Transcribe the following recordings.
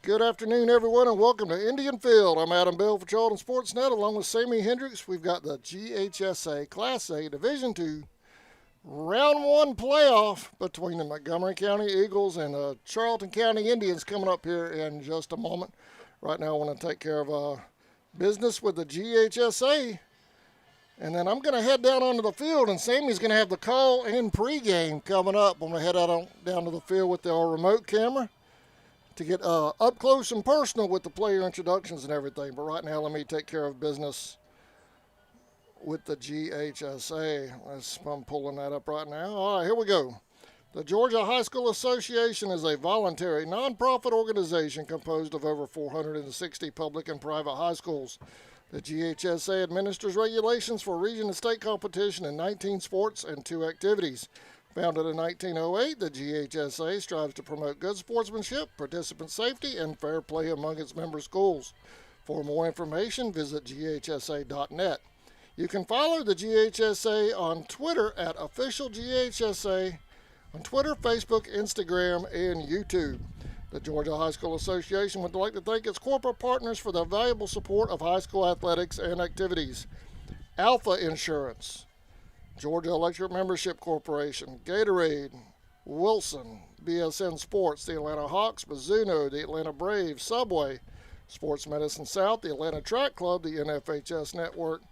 Good afternoon, everyone, and welcome to Indian Field. I'm Adam Bell for Charlton Sportsnet, along with Sammy Hendricks. We've got the GHSA Class A Division II Round 1 playoff between the Montgomery County Eagles and the Charlton County Indians coming up here in just a moment. Right now, I want to take care of business with the GHSA, and then I'm going to head down onto the field, and Sammy's going to have the call and pregame coming up. I'm going to head out down to the field with our remote camera to get up close and personal with the player introductions and everything. But right now, let me take care of business with the GHSA. I'm pulling that up right now. All right, here we go. The Georgia High School Association is a voluntary, nonprofit organization composed of over 460 public and private high schools. The GHSA administers regulations for region and state competition in 19 sports and 2 activities. Founded in 1908, the GHSA strives to promote good sportsmanship, participant safety, and fair play among its member schools. For more information, visit ghsa.net. You can follow the GHSA on Twitter at @OfficialGHSA, on Twitter, Facebook, Instagram, and YouTube. The Georgia High School Association would like to thank its corporate partners for their valuable support of high school athletics and activities. Alpha Insurance, Georgia Electric Membership Corporation, Gatorade, Wilson, BSN Sports, the Atlanta Hawks, Mizuno, the Atlanta Braves, Subway, Sports Medicine South, the Atlanta Track Club, the NFHS Network,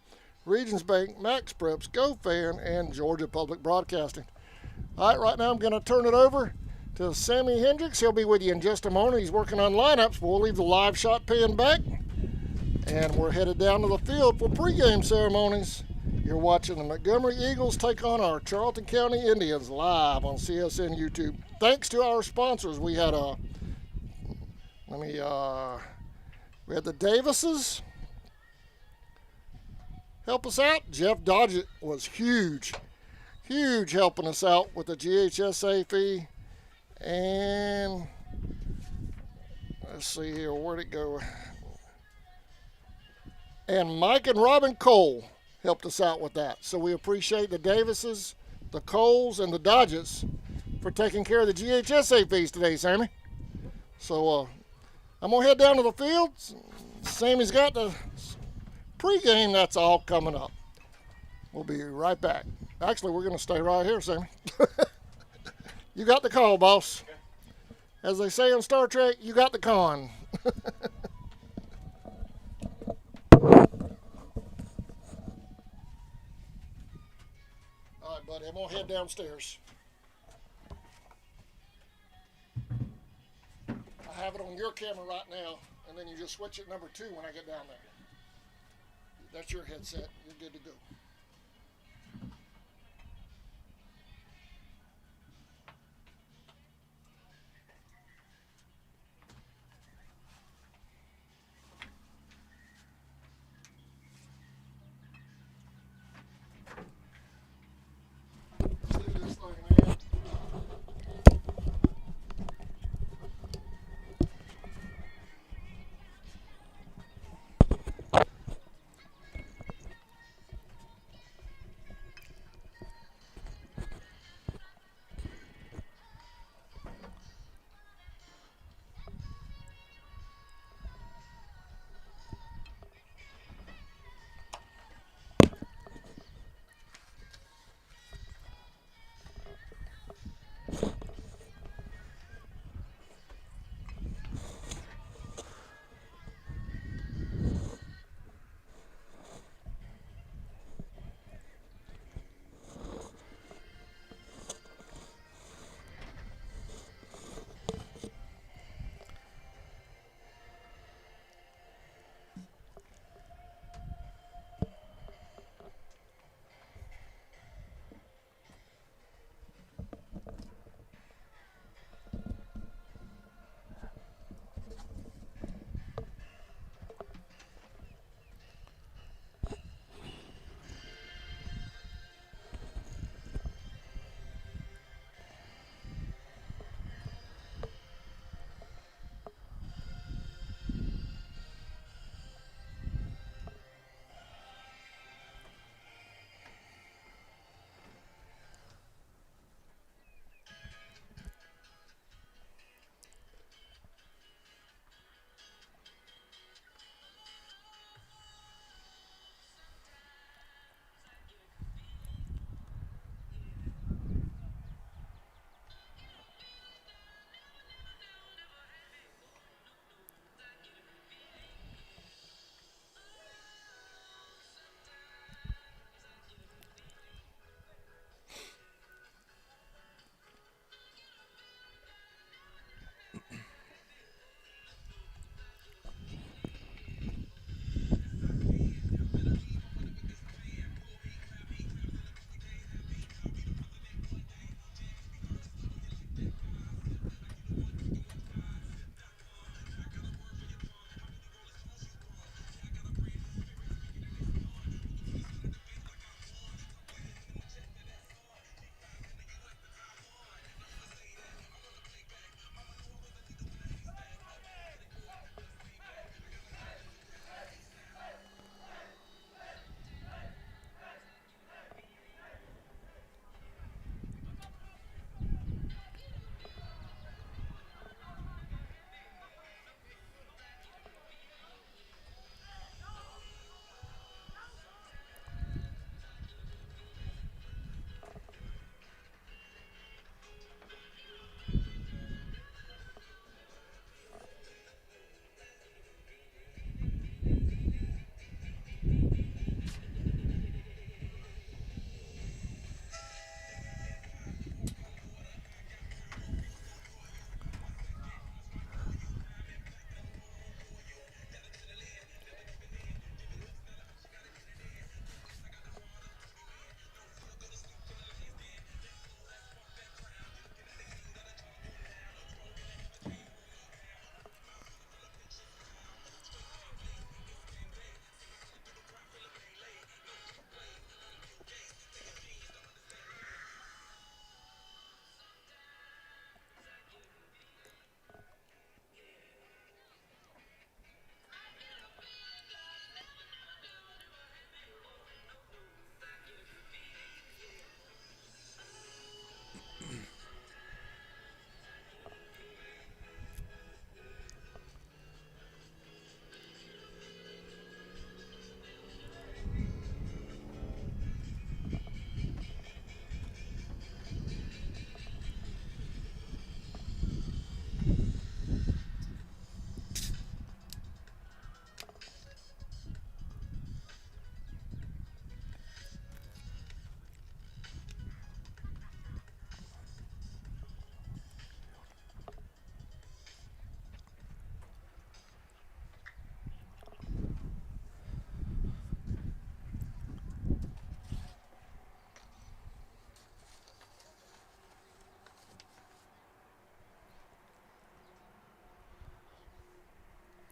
Regions Bank, Max Preps, GoFan, and Georgia Public Broadcasting. All right, right now I'm going to turn it over to Sammy Hendricks. He'll be with you in just a moment. He's working on lineups. We'll leave the live shot pan back, and we're headed down to the field for pregame ceremonies. You're watching the Montgomery Eagles take on our Charlton County Indians live on CSN YouTube. Thanks to our sponsors, we had we had the Davises help us out. Jeff Dodgett was huge helping us out with the GHSA fee. And let's see here, where'd it go? And Mike and Robin Cole helped us out with that. So we appreciate the Davises, the Coles, and the Dodgetts for taking care of the GHSA fees today, Sammy. So I'm going to head down to the field. Sammy's got the pregame. That's all coming up. We'll be right back. Actually, we're going to stay right here, Sammy. You got the call, boss. As they say on Star Trek, you got the con. All right, buddy, I'm going to head downstairs. I have it on your camera right now, and then you just switch it number 2 when I get down there. That's your headset. You're good to go.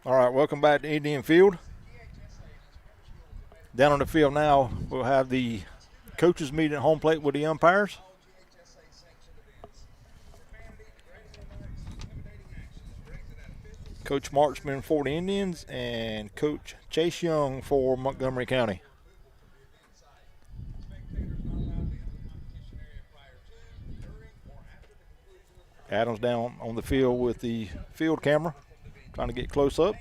All right, welcome back to Indian Field. Down on the field now, we'll have the coaches meeting at home plate with the umpires. Coach Marchman for the Indians and Coach Chase Young for Montgomery County. Adams down on the field with the field camera, trying to get close up.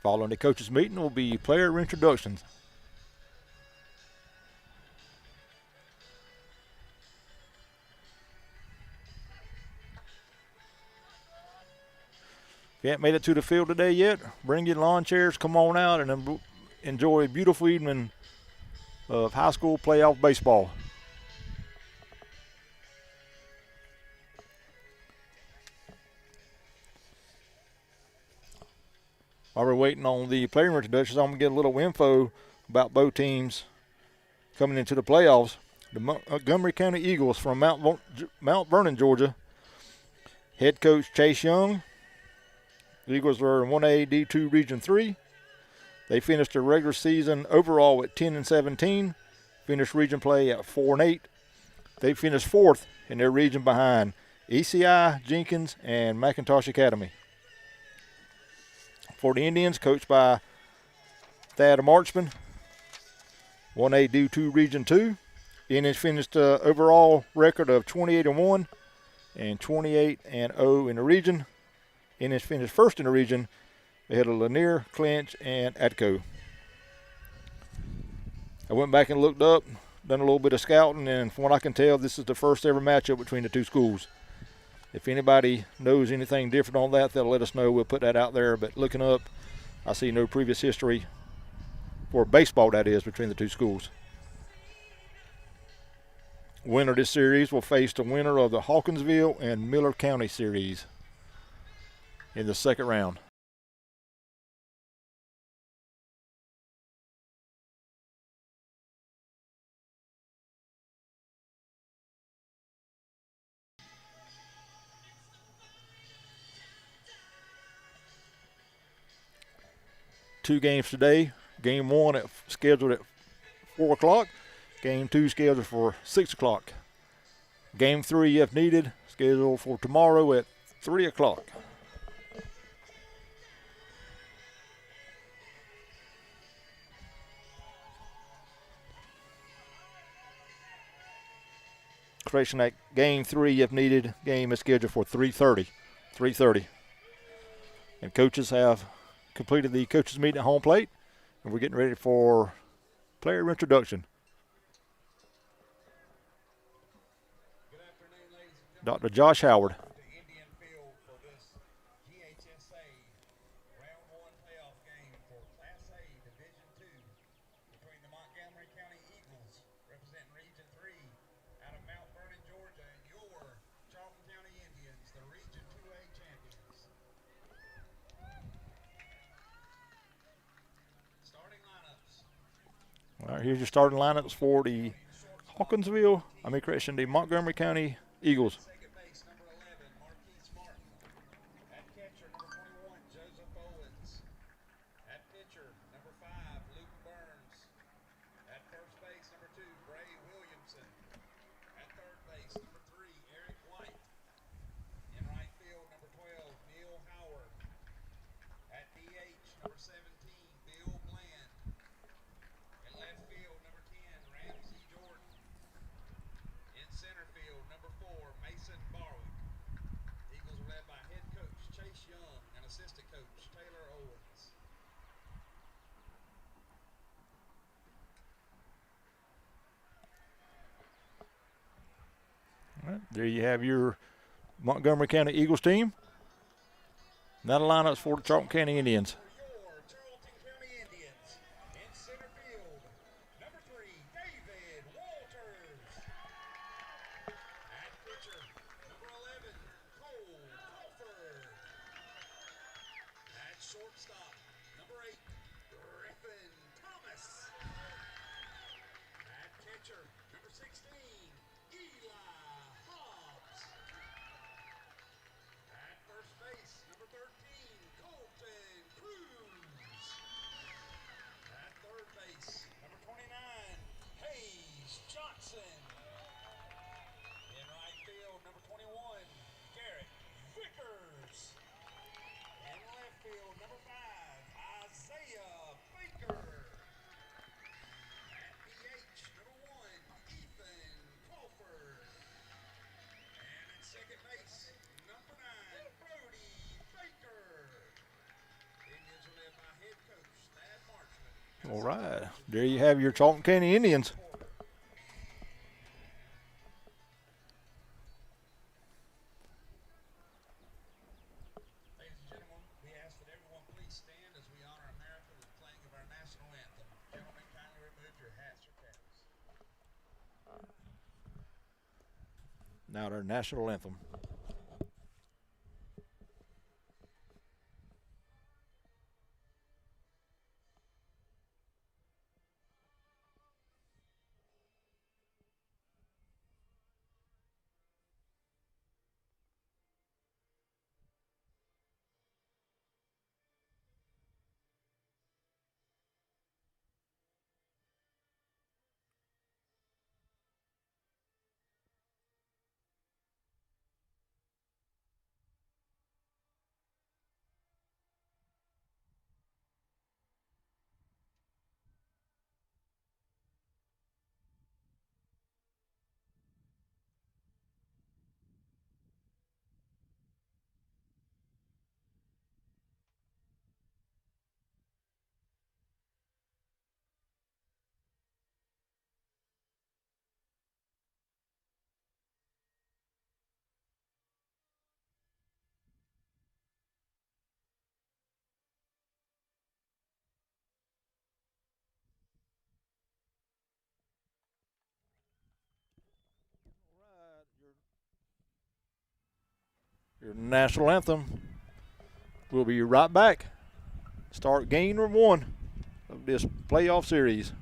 Following the coaches meeting will be player introductions. If you haven't made it to the field today yet, bring your lawn chairs, come on out, and enjoy a beautiful evening of high school playoff baseball. While we're waiting on the player introductions, I'm going to get a little info about both teams coming into the playoffs. The Montgomery County Eagles from Mount Vernon, Georgia. Head coach Chase Young. The Eagles are in 1A D2 Region 3. They finished their regular season overall at 10-17. Finished region play at 4-8. They finished fourth in their region behind ECI, Jenkins, and McIntosh Academy. For the Indians, coached by Thad Marchman, 1A D2 Region 2. The Indians finished overall record of 28-1 and 28-0 in the region. Indians finished first in the region. They had a Lanier, Clinch, and Atco. I went back and looked up, done a little bit of scouting, and from what I can tell, this is the first ever matchup between the two schools. If anybody knows anything different on that, they'll let us know. We'll put that out there. But looking up, I see no previous history for baseball, that is, between the two schools. Winner of this series will face the winner of the Hawkinsville and Miller County series in the second round. Two games today. Game one scheduled at 4 o'clock. Game two scheduled for 6 o'clock. Game three, if needed, scheduled for tomorrow at 3 o'clock. Correction, that game three, if needed, game is scheduled for 3:30. 3:30. And coaches have completed the coaches meeting at home plate, and we're getting ready for player introduction. Good afternoon, ladies and Dr. Josh Howard. gentlemen, to Indian Field for this GHSA Round 1 playoff game for Class A Division 2 between the Montgomery County Eagles, representing Region 3 out of Mount Vernon, Georgia, and your Charlton County Indians, the Region 2A champions. Starting lineups. All right, here's your starting lineups for the the Montgomery County Eagles. Second base, number 11, Marquise Martin. At catcher, number 21, Joseph Owens. At pitcher, number 5, Luke Burns. At first base, number 2, Bray Williamson. At third base, number 3, Eric White. In right field, number 12, Neil Howard. At DH, number 17, Bill Bland. In left field, number 10, Ramsey Jordan. In center field, number 4, Mason Barwick. Eagles are led by head coach Chase Young and assistant coach Taylor Owens. All right, there you have your Montgomery County Eagles team. Now the lineups for the Charlton County Indians. Your Charlton County Indians. In center field, number 3, David Walters. At pitcher, number 11, Cole Crawford. At shortstop, number 8, Griffin Thomas. At catcher, number 16, Eli Hobbs. At first base, number 13, Colton Cruz. At third base, number 29, Hayes Johnson. In right field, number 21, Garrett Vickers. In left field, number 5, Isaiah Baker. At DH, number 1, Ethan Crawford. And at second base, number 9, Brody Baker. Indians are led by head coach Thad Marchman. All right. There you have your Charlton County Indians. Ladies and gentlemen, we ask that everyone please stand as we honor America with the playing of our national anthem. Gentlemen, kindly remove your hats or caps. Now their national anthem. Your national anthem. We'll be right back. Start game number 1 of this playoff series.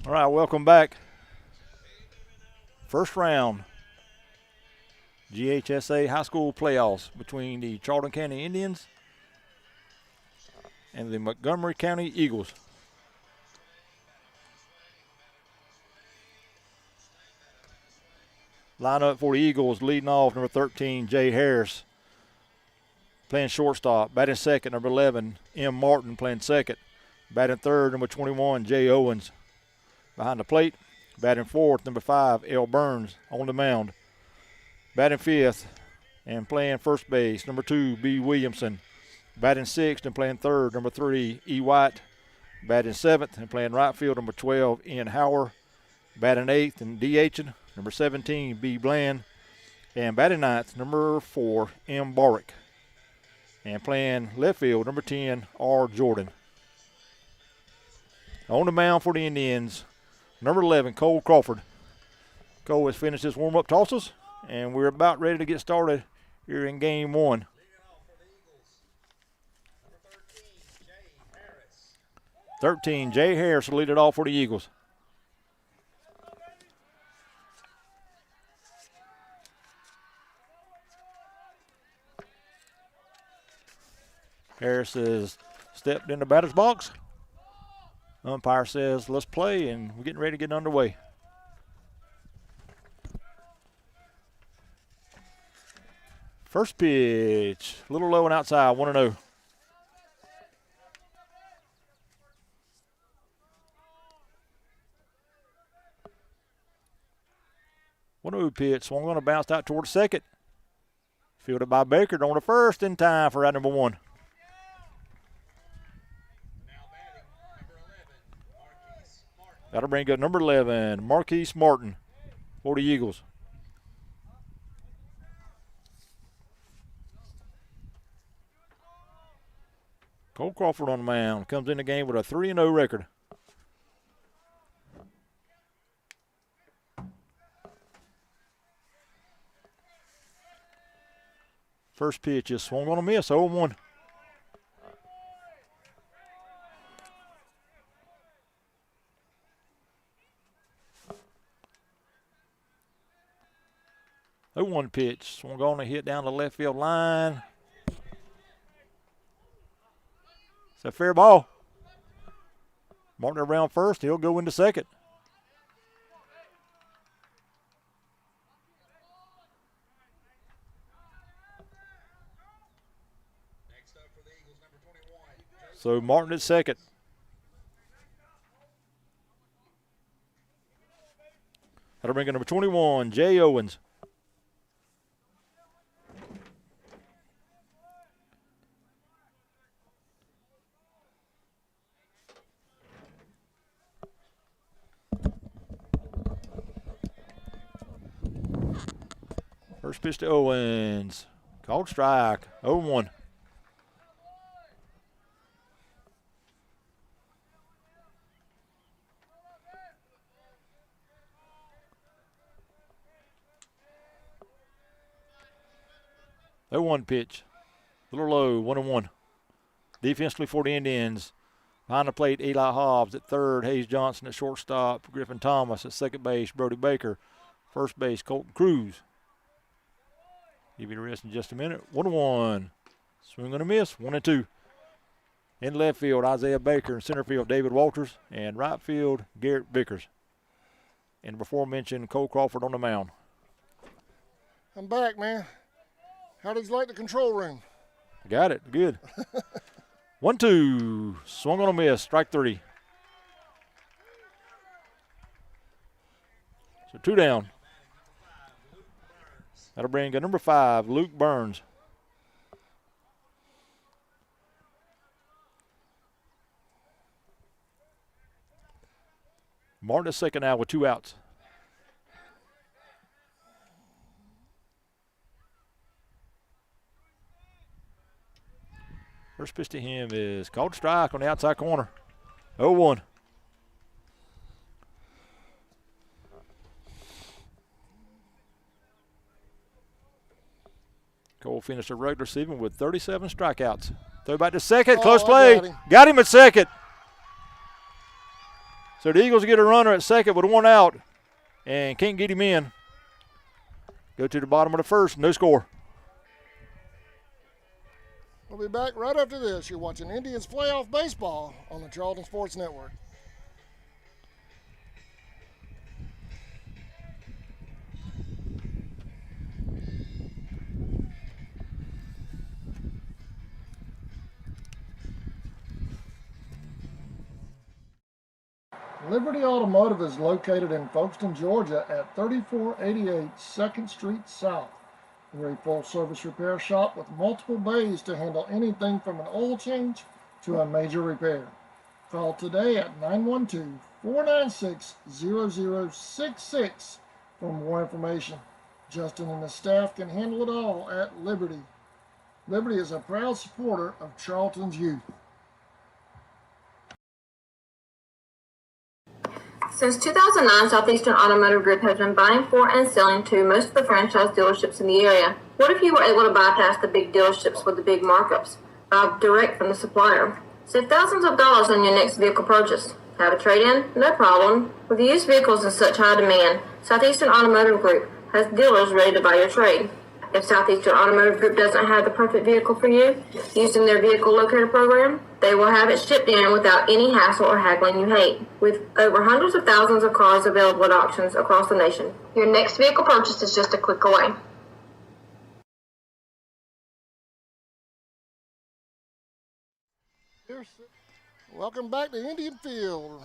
All right, welcome back. First round, GHSA high school playoffs between the Charlton County Indians and the Montgomery County Eagles. Lineup for the Eagles, leading off, number 13, Jay Harris, playing shortstop. Batting second, number 11, M. Martin, playing second. Batting third, number 21, Jay Owens. Behind the plate, batting fourth, number 5, L. Burns, on the mound. Batting fifth and playing first base, number 2, B. Williamson. Batting sixth and playing third, number 3, E. White. Batting seventh and playing right field, number 12, Ian Hauer. Batting eighth and DHing, number 17, B. Bland. And batting ninth, number 4, M. Barrick. And playing left field, number 10, R. Jordan. On the mound for the Indians, number 11, Cole Crawford. Cole has finished his warm-up tosses, and we're about ready to get started here in game 1. 13, Jay Harris will lead it off for the Eagles. Harris has stepped in the batter's box. Umpire says, let's play, and we're getting ready to get underway. First pitch, a little low and outside, 1-0. 1-0 pitch. Swung on and bounced out towards second. Fielded by Baker on the first in time for out number 1. Now batting, number 11, Marquise Martin. That'll bring up number 11, Marquise Martin for the Eagles. Cole Crawford on the mound. Comes in the game with a 3-0 record. First pitch is swung on a miss, 0-1. The 1 pitch, swung on and hit down the left field line. It's a fair ball. Martin around first, he'll go into second. Next up for the Eagles, number 21. So Martin at second. That'll bring in number 21, Jay Owens. First pitch to Owens. Called strike. 0-1. The 1 pitch. A little low. 1-1. Defensively for the Indians. Behind the plate, Eli Hobbs at third. Hayes Johnson at shortstop. Griffin Thomas at second base. Brody Baker. First base, Colton Cruz. Give you the rest in just a minute. 1-1. Swing and a miss. 1-2. In left field, Isaiah Baker. In center field, David Walters. And right field, Garrett Vickers. And before mentioned, Cole Crawford on the mound. I'm back, man. How did you like the control room? Got it. Good. 1-2. Swung on a miss. Strike 3. So 2 down. That'll bring number 5, Luke Burns. Martin at second now with 2 outs. First pitch to him is called strike on the outside corner. 0-1. Cole finished the regular season with 37 strikeouts. Throw back to second. Close play. Got him at second. So the Eagles get a runner at second with 1 out and can't get him in. Go to the bottom of the first. No score. We'll be back right after this. You're watching Indians Playoff Baseball on the Charlton Sports Network. Liberty Automotive is located in Folkestone, Georgia at 3488 2nd Street South. We're a full-service repair shop with multiple bays to handle anything from an oil change to a major repair. Call today at 912-496-0066 for more information. Justin and his staff can handle it all at Liberty. Liberty is a proud supporter of Charlton's youth. Since 2009, Southeastern Automotive Group has been buying for and selling to most of the franchise dealerships in the area. What if you were able to bypass the big dealerships with the big markups? Buy direct from the supplier. Save thousands of dollars on your next vehicle purchase. Have a trade-in? No problem. With used vehicles in such high demand, Southeastern Automotive Group has dealers ready to buy your trade. If Southeastern Automotive Group doesn't have the perfect vehicle for you, using their vehicle locator program, they will have it shipped in without any hassle or haggling you hate. With over hundreds of thousands of cars available at auctions across the nation, your next vehicle purchase is just a click away. Welcome back to Indian Field.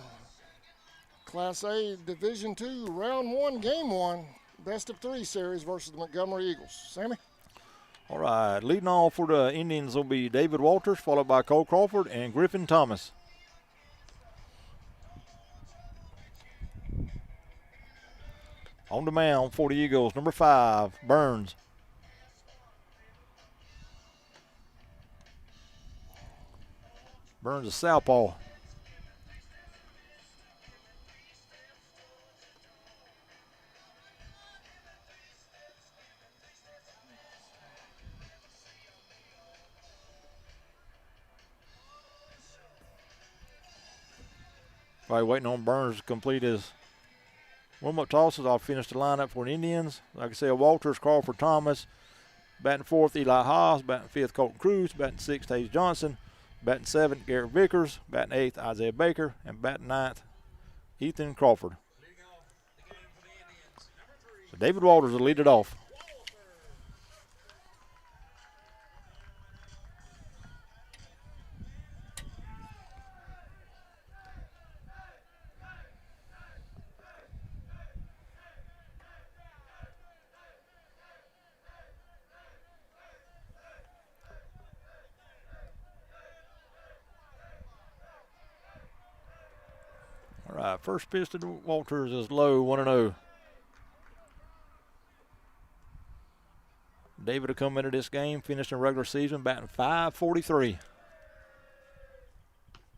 Class A Division II, Round 1, Game 1. best-of-3 series versus the Montgomery Eagles. Sammy? All right, leading off for the Indians will be David Walters, followed by Cole Crawford and Griffin Thomas. On the mound for the Eagles, number 5, Burns. Burns is southpaw. Probably waiting on Burns to complete his warm-up tosses. I'll finish the lineup for the Indians. Like I said, Walters, Crawford, Thomas. Batting 4th, Eli Haas. Batting 5th, Colton Cruz. Batting 6th, Hayes Johnson. Batting 7th, Garrett Vickers. Batting 8th, Isaiah Baker. And batting 9th, Ethan Crawford. So David Walters will lead it off. All right, first pitch to Walters is low, 1-0. David will come into this game, finished in regular season, batting .543.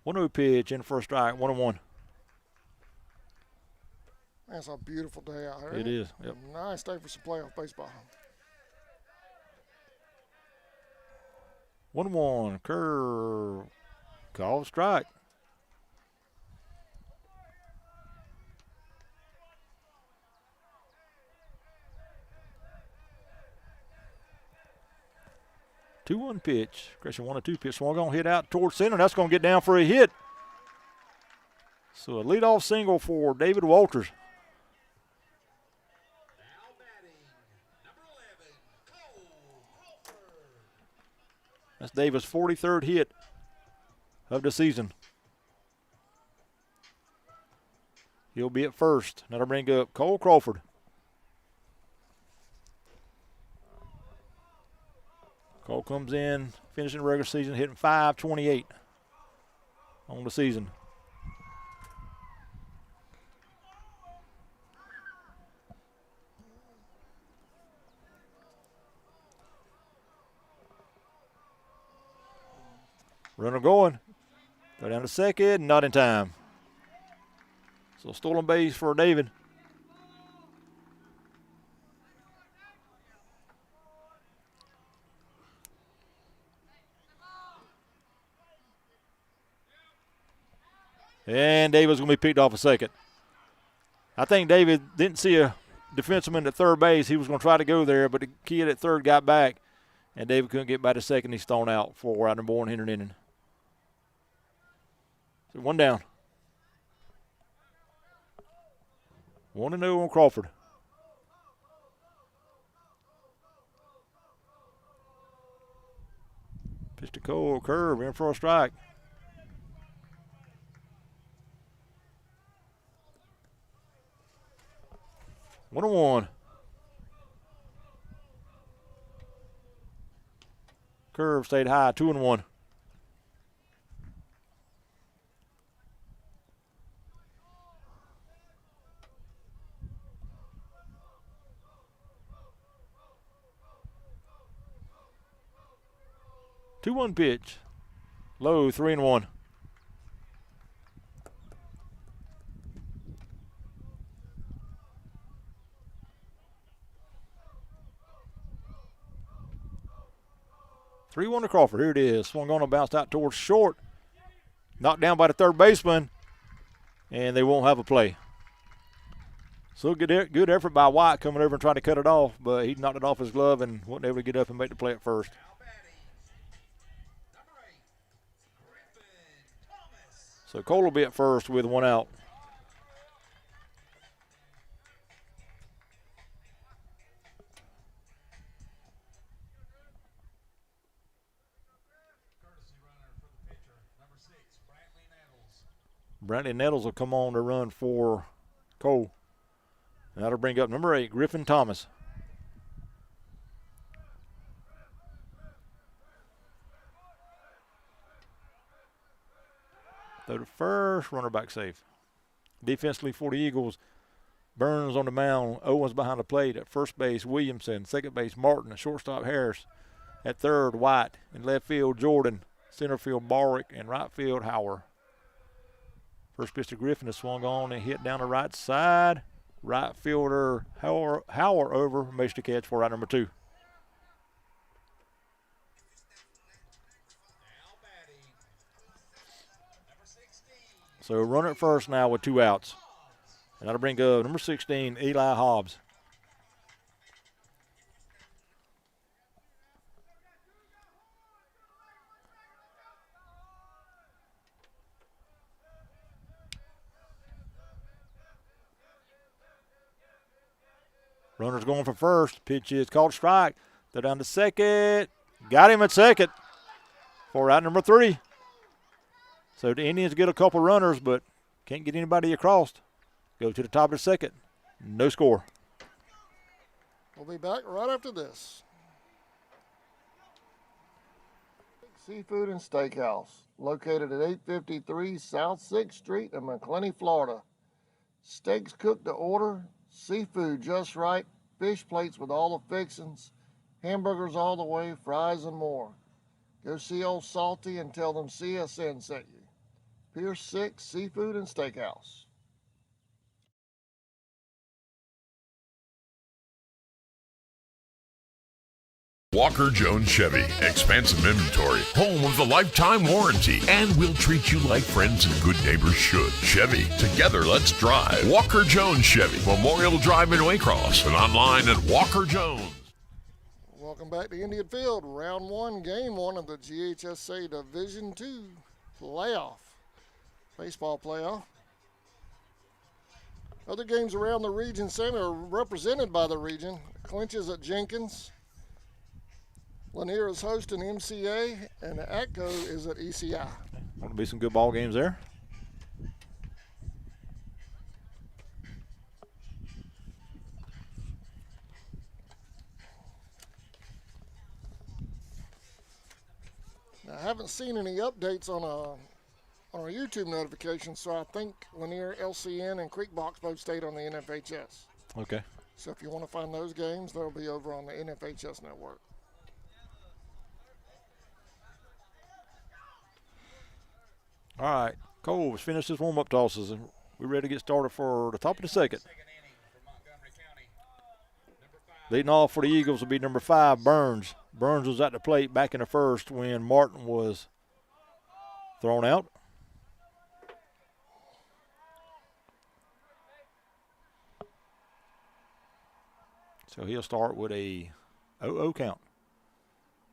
1-0 pitch in for a strike, 1-1. That's a beautiful day out here. It is. Yep. Nice day for some playoff baseball. 1-1, curve, call strike. Two-one pitch. Christian 1-2 pitch. Swung on, hit out towards center. That's going to get down for a hit. So a leadoff single for David Walters. Now batting, number 11, Cole Crawford. That's David's 43rd hit of the season. He'll be at first. That'll bring up Cole Crawford. Cole comes in, finishing the regular season, hitting .528 on the season. Runner going. Go down to second, not in time. So stolen base for David. And David's going to be picked off a second. I think David didn't see a defenseman at third base. He was going to try to go there, but the kid at third got back, and David couldn't get by the second. He's thrown out for out number 1 hitter inning. So 1 down. 1-0 on Crawford. Pitch to Cole, curve, in for a strike. 1-1. Curve stayed high, 2-1. Two-one pitch, low, 3-1. Three-one to Crawford. Here it is. Swung on and bounced out towards short. Knocked down by the third baseman, and they won't have a play. So good effort by White coming over and trying to cut it off, but he knocked it off his glove and wasn't able to get up and make the play at first. So Cole will be at first with 1 out. Brantley Nettles will come on to run for Cole. And that'll bring up number 8, Griffin Thomas. Throw to first, runner back safe. Defensively for the Eagles, Burns on the mound, Owens behind the plate. At first base, Williamson. Second base, Martin. Shortstop, Harris. At third, White. In left field, Jordan. Center field, Barwick. And right field, Howard. First pitch to Griffin is swung on and hit down the right side. Right fielder, Howard over, makes the catch for out number 2. So runner at first now with 2 outs. And that'll bring up number 16, Eli Hobbs. Runner's going for first. Pitch is called strike. They're down to second. Got him at second for out number 3. So the Indians get a couple runners, but can't get anybody across. Go to the top of the second. No score. We'll be back right after this. Seafood and Steakhouse, located at 853 South 6th Street in McClenny, Florida. Steaks cooked to order, seafood just right, fish plates with all the fixings, hamburgers all the way, fries and more. Go see old Salty and tell them CSN sent you. Pier 6 Seafood and Steakhouse. Walker Jones Chevy, expansive inventory, home of the lifetime warranty, and we'll treat you like friends and good neighbors should. Chevy, together let's drive. Walker Jones Chevy, Memorial Drive in Waycross, and online at Walker Jones. Welcome back to Indian Field, round 1, game 1 of the GHSA Division II playoff, baseball playoff. Other games around the region, Sammy, are represented by the region. Clinches at Jenkins. Lanier is hosting MCA, and ATCO is at ECI. Want to be some good ball games there. Now, I haven't seen any updates on our YouTube notifications, so I think Lanier, LCN, and Creekbox both stayed on the NFHS. Okay. So if you want to find those games, they'll be over on the NFHS network. All right, Cole, let's finish this warm-up tosses, and we're ready to get started for the top of the second. Leading off for the Eagles will be number 5, Burns. Burns was at the plate back in the first when Martin was thrown out. So he'll start with a 0-0 count.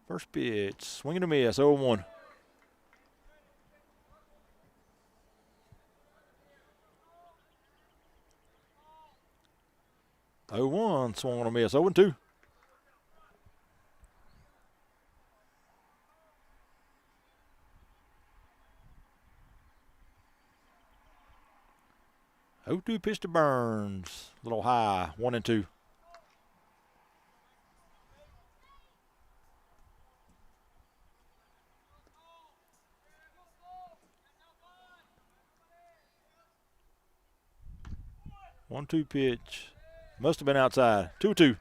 First pitch, swing and a miss, 0-1. 0-1, swung on a miss, 0-2. Pitch to Burns, a little high, 1-2. One-two pitch. Must have been outside. 2-2.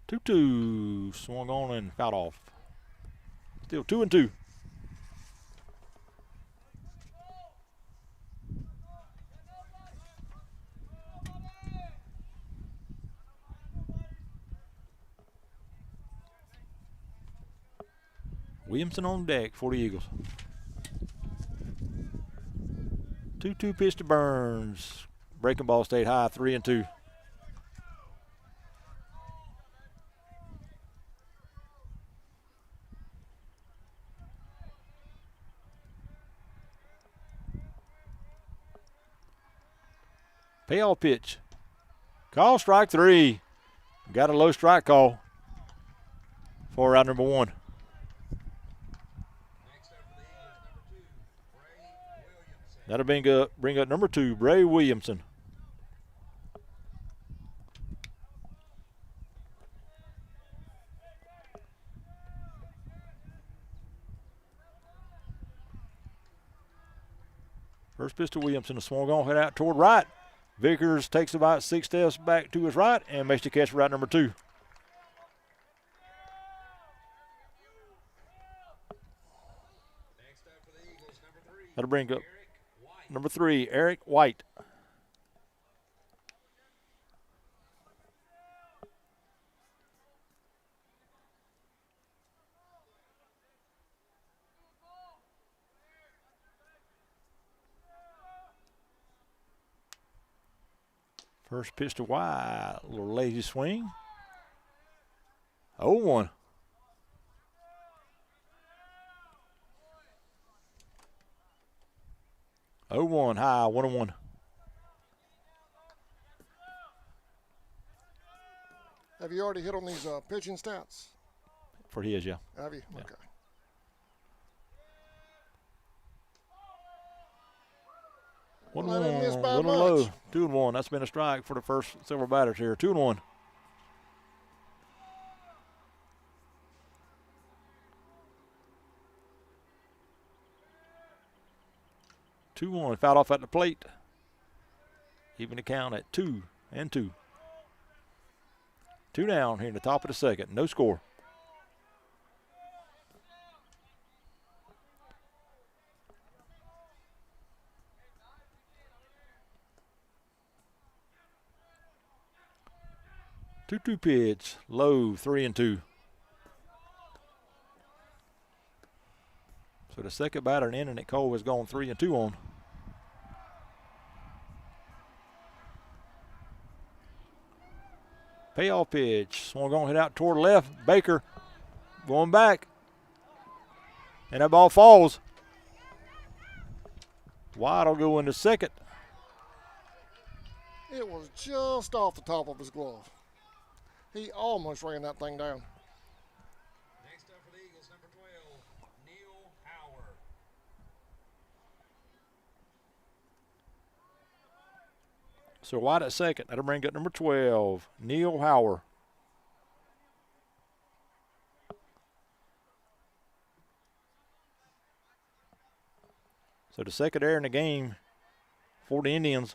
Two-two. Swung on and fouled off. Still 2-2. Williamson on deck for the Eagles. 2-2 pitch to Burns. Breaking ball stayed high, 3-2. Payoff pitch. Call strike 3. Got a low strike call for round number 1. That'll bring up number 2, Bray Williamson. First pitch to Williamson. Swung on, head out toward right. Vickers takes about 6 steps back to his right and makes the catch for route number 2. Next up for the Eagles, number 3. That'll bring up Eric White. number 3, Eric White. First pitch to White, a little lazy swing. 0-1. High, 1-1. Have you already hit on these pitching stats? For his, yeah. Have you? Yeah. Okay. One Well, I didn't miss by little low. much. 2-1. That's been a strike for the first several batters here. 2-1. Fouled off at the plate. Even the count at 2-2. 2 down here in the top of the second. No score. Two pitch, low, 3-2. So the second batter in inning, Cole has gone 3-2 on. Payoff pitch, swung on, hit out toward left. Baker going back, and that ball falls. White will go into second. It was just off the top of his glove. He almost ran that thing down. Next up for the Eagles, number 12, Neil Howard. So White at second. That'll bring up number 12, Neil Howard. So the second error in the game for the Indians.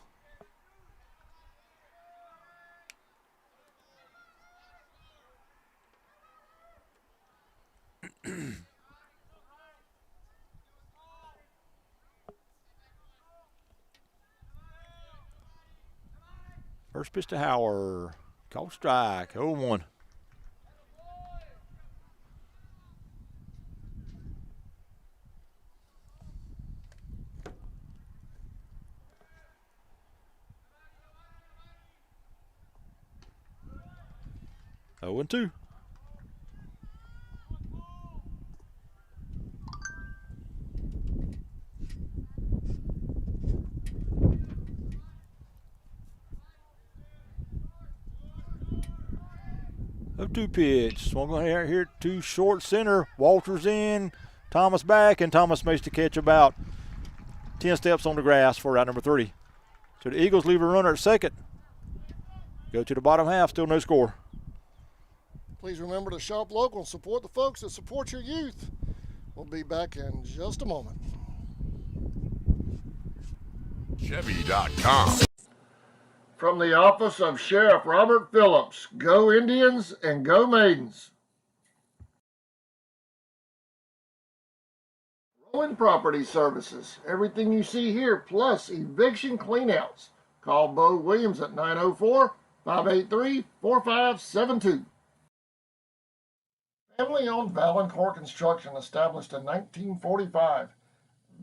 First pitch to Howard. Called strike. 0-1. Oh and 2. Oh, 2 pitch. Swung on here to short center. Walters in. Thomas back, and Thomas makes the catch about 10 steps on the grass for route number 3. So the Eagles leave a runner at second. Go to the bottom half, still no score. Please remember to shop local and support the folks that support your youth. We'll be back in just a moment. Chevy.com. From the office of Sheriff Robert Phillips, go Indians and go Maidens. Rolling Property Services. Everything you see here, plus eviction cleanouts. Call Bo Williams at 904-583-4572. Family-owned Valancourt Construction, established in 1945.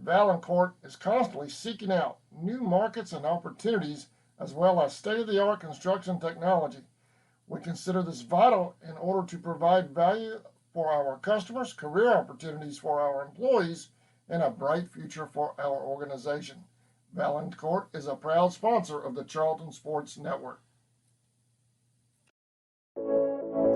Valancourt is constantly seeking out new markets and opportunities, as well as state-of-the-art construction technology. We consider this vital in order to provide value for our customers, career opportunities for our employees, and a bright future for our organization. Valancourt is a proud sponsor of the Charlton Sports Network.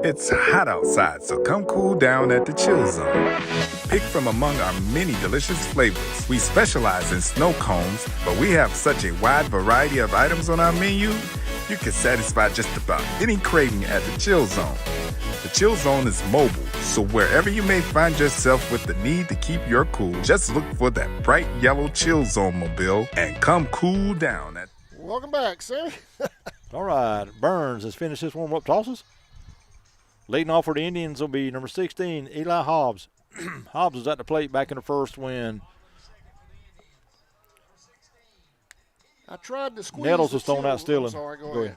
It's hot outside, so come cool down at the Chill Zone. Pick from among our many delicious flavors. We specialize in snow cones, but we have such a wide variety of items on our menu, you can satisfy just about any craving at the Chill Zone. The Chill Zone is mobile, so wherever you may find yourself with the need to keep your cool, just look for that bright yellow Chill Zone mobile and come cool down at. Welcome back, Sammy. All right, Burns has finished his warm-up tosses. Leading off for the Indians will be number 16, Eli Hobbs. Hobbs was at the plate back in the first when I tried to squeeze Nettles the was thrown out chills. stealing. I'm sorry, go ahead.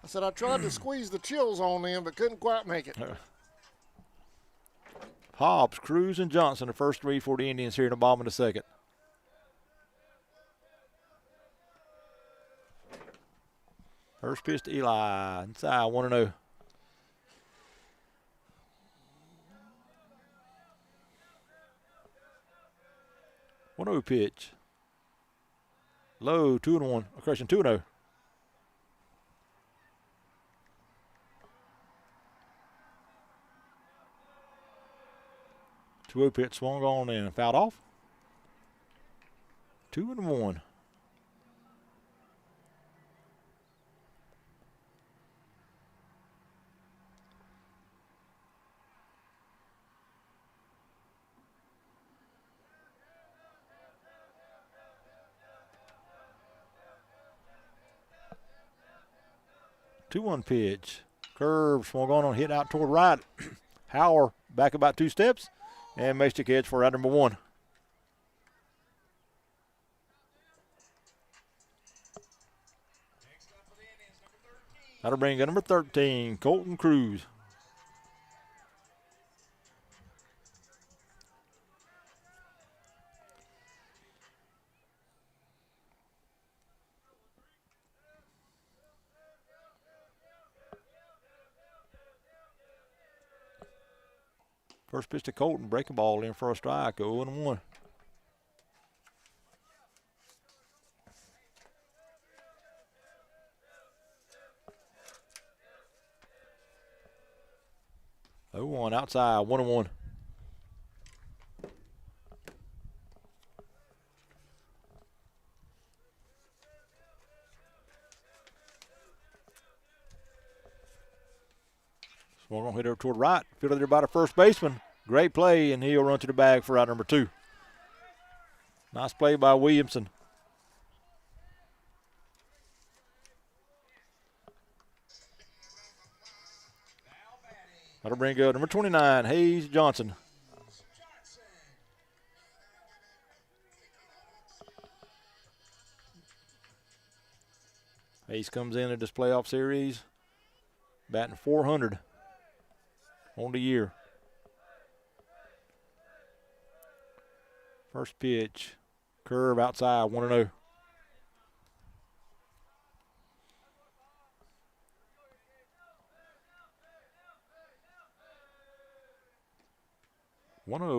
I said I tried to squeeze the chills on them, but couldn't quite make it. Hobbs, Cruz, and Johnson, the first three for the Indians here in the bottom of the second. First pitch to Eli, inside 1-0. One-oh pitch. Low, 2-1. Correction, 2-0. Two-oh pitch swung on and fouled off. 2-1. Two-one pitch. Curve swung on, hit out toward right. Hauer back about 2 steps and makes the catch for out number 1. That'll bring in number 13, Colton Cruz. First pitch to Colton, breaking ball in for a strike, 0-1. One outside, 1-1. Swung on, hit over toward right. Fielded there by the first baseman. Great play, and he'll run to the bag for out number 2. Nice play by Williamson. That'll bring up number 29, Hayes Johnson. Hayes comes in this playoff series, batting .400 on the year. First pitch, curve outside, 1-0.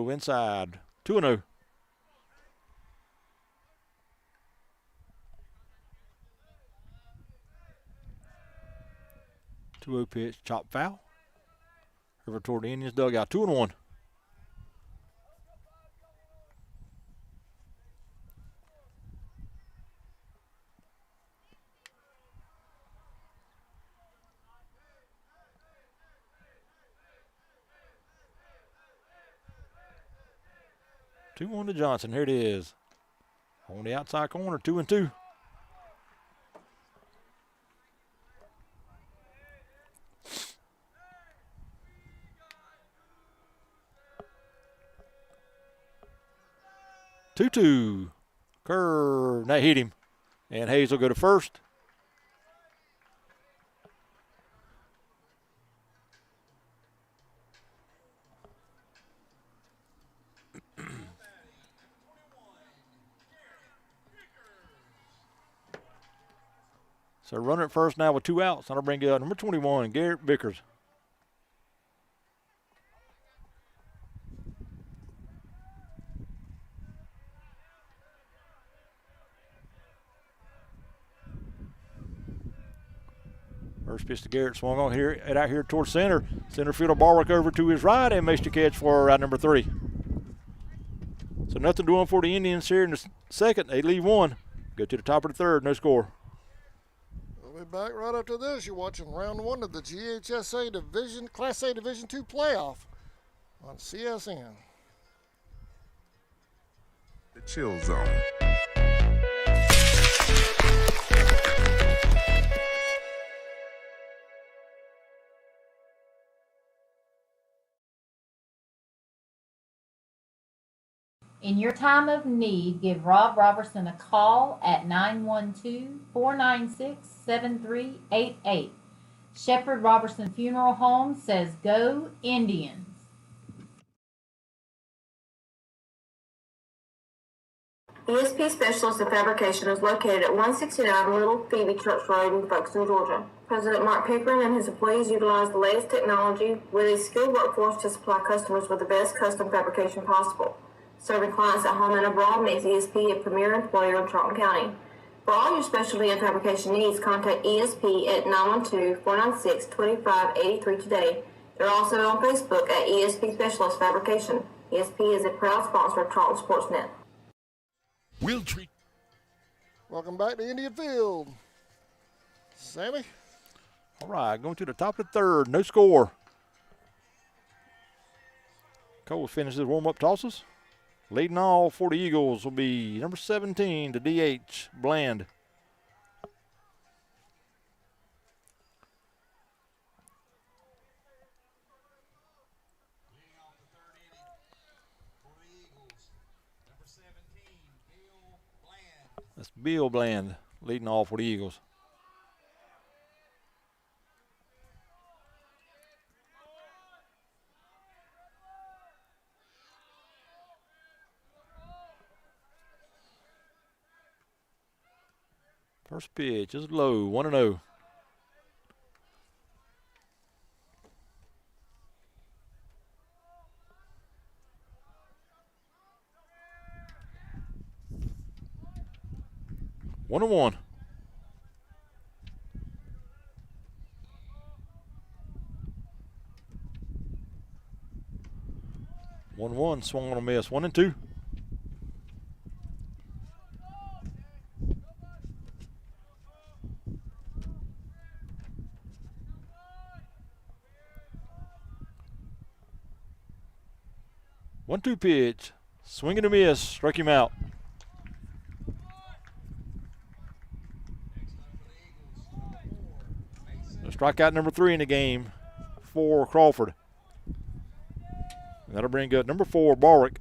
Inside, 2-0. Two-0 pitch, chop foul. Over toward the Indians dugout, 2-1. Two-one to Johnson. Here it is. On the outside corner, 2-2. Two-two. Curve. That hit him. And Hayes will go to first. So runner at first now with 2 outs. That'll bring number 21, Garrett Vickers. First pitch to Garrett, swung on here, out here towards center. Center fielder Barwick over to his right and makes the catch for out number 3. So nothing doing for the Indians here in the second. They leave one. Go to the top of the third, no score. We'll be back right after this. You're watching round 1 of the GHSA Division Class A Division II playoff on CSN. The Chill Zone. In your time of need, give Rob Robertson a call at 912-496-7388. Shepherd Robertson Funeral Home says go Indians. ESP Specialist in Fabrication is located at 169 Little Phoebe Church Road in Folkestone, Georgia. President Mark Pickering and his employees utilize the latest technology with a skilled workforce to supply customers with the best custom fabrication possible. Serving clients at home and abroad makes ESP a premier employer in Charlton County. For all your specialty and fabrication needs, contact ESP at 912-496-2583 today. They're also on Facebook at ESP Specialist Fabrication. ESP is a proud sponsor of Charlton Sportsnet. We'll treat. Welcome back to Indian Field. Sammy? All right, going to the top of the third, no score. Cole finishes his warm-up tosses. Leading all for the Eagles will be number 17, the DH, Bland. Leading off the third inning for the Eagles, number 17, Bill Bland. That's Bill Bland leading all for the Eagles. First pitch is low, 1-0. One and one. 1-1, swung on a miss. 1-2. One-two pitch, swing and a miss, struck him out. So strikeout number 3 in the game for Crawford. That'll bring up number 4, Barwick.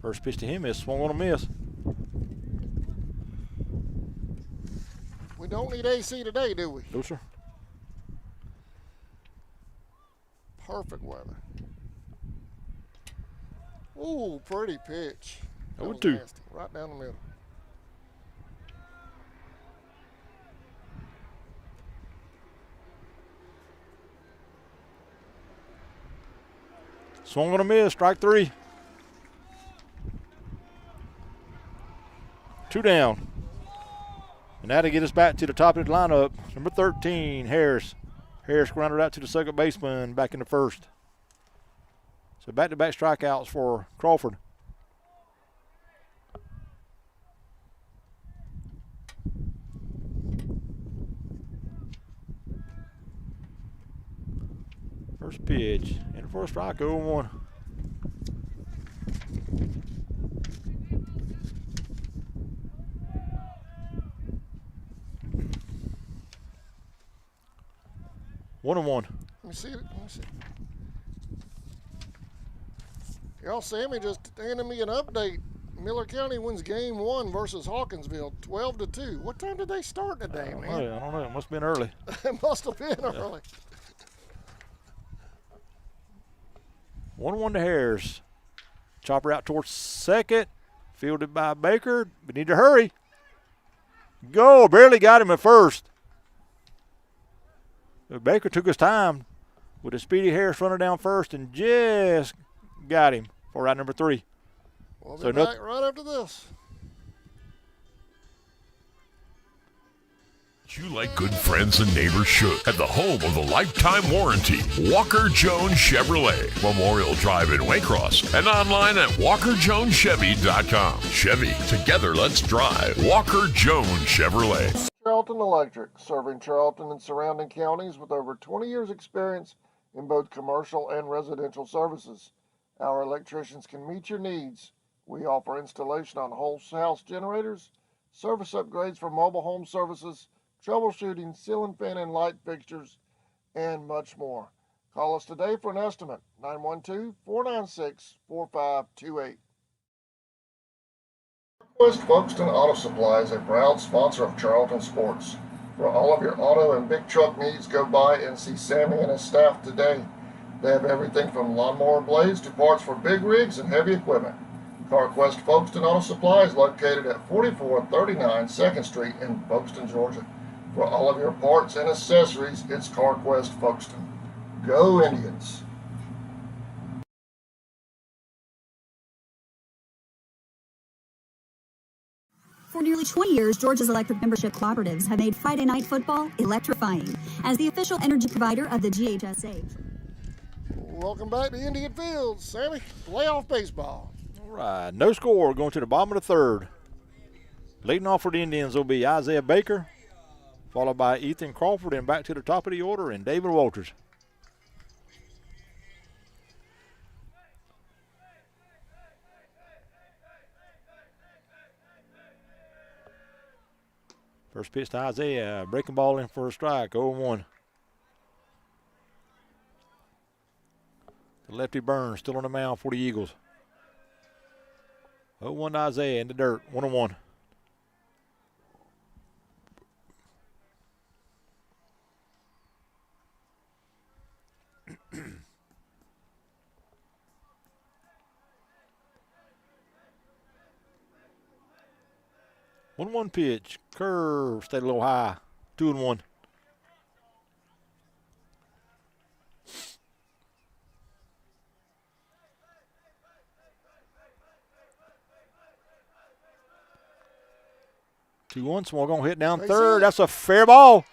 First pitch to him is swung on a miss. We don't need AC today, do we? No, sir. Perfect weather. Ooh, pretty pitch. That was 0-2. nasty, right down the middle. Swung on a miss, strike 3. 2 down. And that'll get us back to the top of the lineup. Number 13, Harris. Harris grounded out to the second baseman back in the first. So back-to-back strikeouts for Crawford. First pitch, in for a strike, 0-1. One and one. Let me see it. Let me see. Y'all, Sammy just handed me an update. Miller County wins game 1 versus Hawkinsville, 12-2. What time did they start today, man? I don't know. It must have been early. It must have been early. 1-1 to Harris. Chopper out towards second. Fielded by Baker. We need to hurry. Go. Barely got him at first. Baker took his time. with a Speedy Harris runner down first and just got him for out number 3. We'll So be back right after this. You like good friends and neighbors should. At the home of the lifetime warranty, Walker Jones Chevrolet, Memorial Drive in Waycross, and online at walkerjonechevy.com. Chevy, together let's drive. Walker Jones Chevrolet. Charlton Electric, serving Charlton and surrounding counties with over 20 years experience in both commercial and residential services. Our electricians can meet your needs. We offer installation on whole house generators, service upgrades for mobile home services, troubleshooting, ceiling fan and light fixtures, and much more. Call us today for an estimate, 912-496-4528. West Folkestone Auto Supply is a proud sponsor of Charlton Sports. For all of your auto and big truck needs, go by and see Sammy and his staff today. They have everything from lawnmower blades to parts for big rigs and heavy equipment. CarQuest Folkestone Auto Supply is located at 4439 2nd Street in Folkestone, Georgia. For all of your parts and accessories, it's CarQuest Folkestone. Go Indians! For nearly 20 years, Georgia's electric membership cooperatives have made Friday night football electrifying. As the official energy provider of the GHSA. Welcome back to Indian Fields, Sammy. Playoff baseball. All right, no score going to the bottom of the 3rd. Leading off for the Indians will be Isaiah Baker, followed by Ethan Crawford, and back to the top of the order, and David Walters. First pitch to Isaiah, breaking ball in for a strike, 0-1. The lefty Burns still on the mound for the Eagles. 0-1 to Isaiah in the dirt, 1-1. One pitch, curve, stayed a little high, 2-1. Swung on, hit down third. That's a fair ball.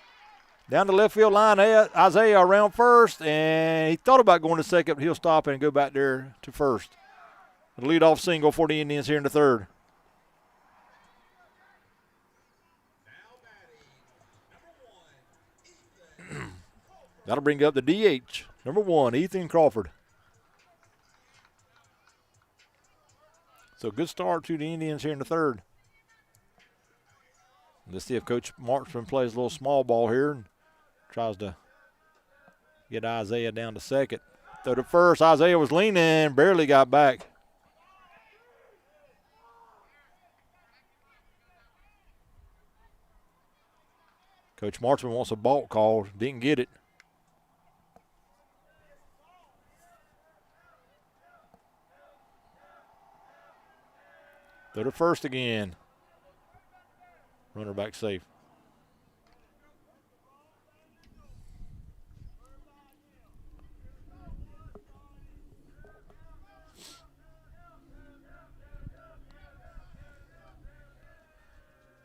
Down the left field line, Isaiah around first, and he thought about going to second, but he'll stop and go back there to first. The leadoff single for the Indians here in the 3rd. That'll bring up the DH, number 1, Ethan Crawford. So good start to the Indians here in the 3rd. Let's see if Coach Marksman plays a little small ball here and tries to get Isaiah down to second. Throw to first, Isaiah was leaning, barely got back. Coach Marksman wants a balk call, didn't get it. Throw to first again. Runner back safe.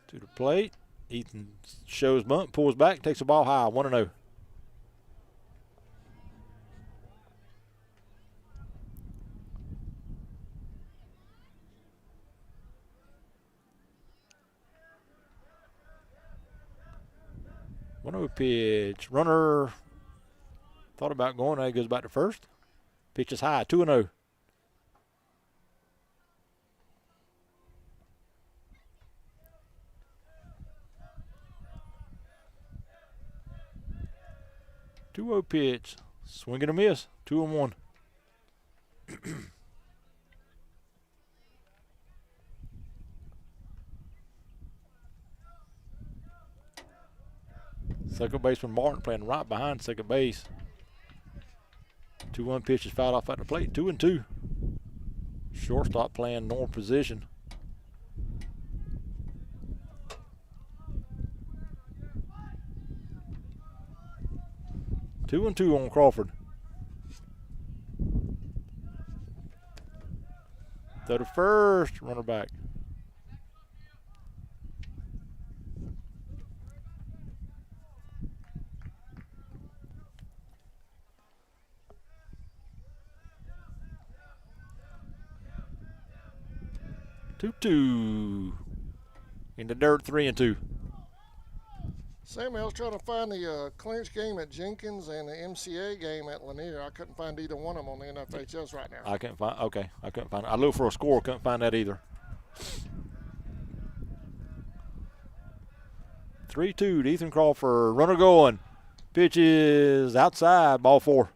To the plate. Ethan shows bunt, pulls back, takes the ball high, 1-0. Pitch. Runner thought about going. Now he goes back to first. Pitch is high, 2-0. Pitch. Swing and a miss. 2-1. Second baseman Martin playing right behind second base. 2-1 pitch is fouled off at the plate. 2-2. Shortstop playing normal position. Two and two on Crawford. Throw to first, runner back. Two. In the dirt, 3-2. Sammy, I was trying to find the clinch game at Jenkins and the MCA game at Lanier. I couldn't find either one of them on the NFHS right now. I couldn't find. Okay, I couldn't find it. I looked for a score, couldn't find that either. 3-2 to Ethan Crawford. Runner going. Pitch is outside. Ball 4.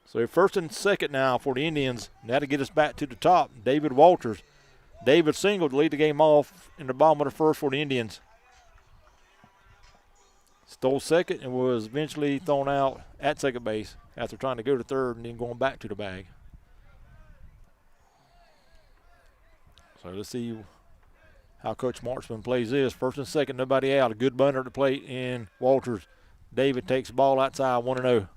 So first and second now for the Indians. Now to get us back to the top, David Walters. David singled to lead the game off in the bottom of the first for the Indians. Stole second and was eventually thrown out at second base after trying to go to third and then going back to the bag. So let's see how Coach Marchman plays this. First and second, nobody out. A good bunter at the plate in Walters. David takes the ball outside, 1-0.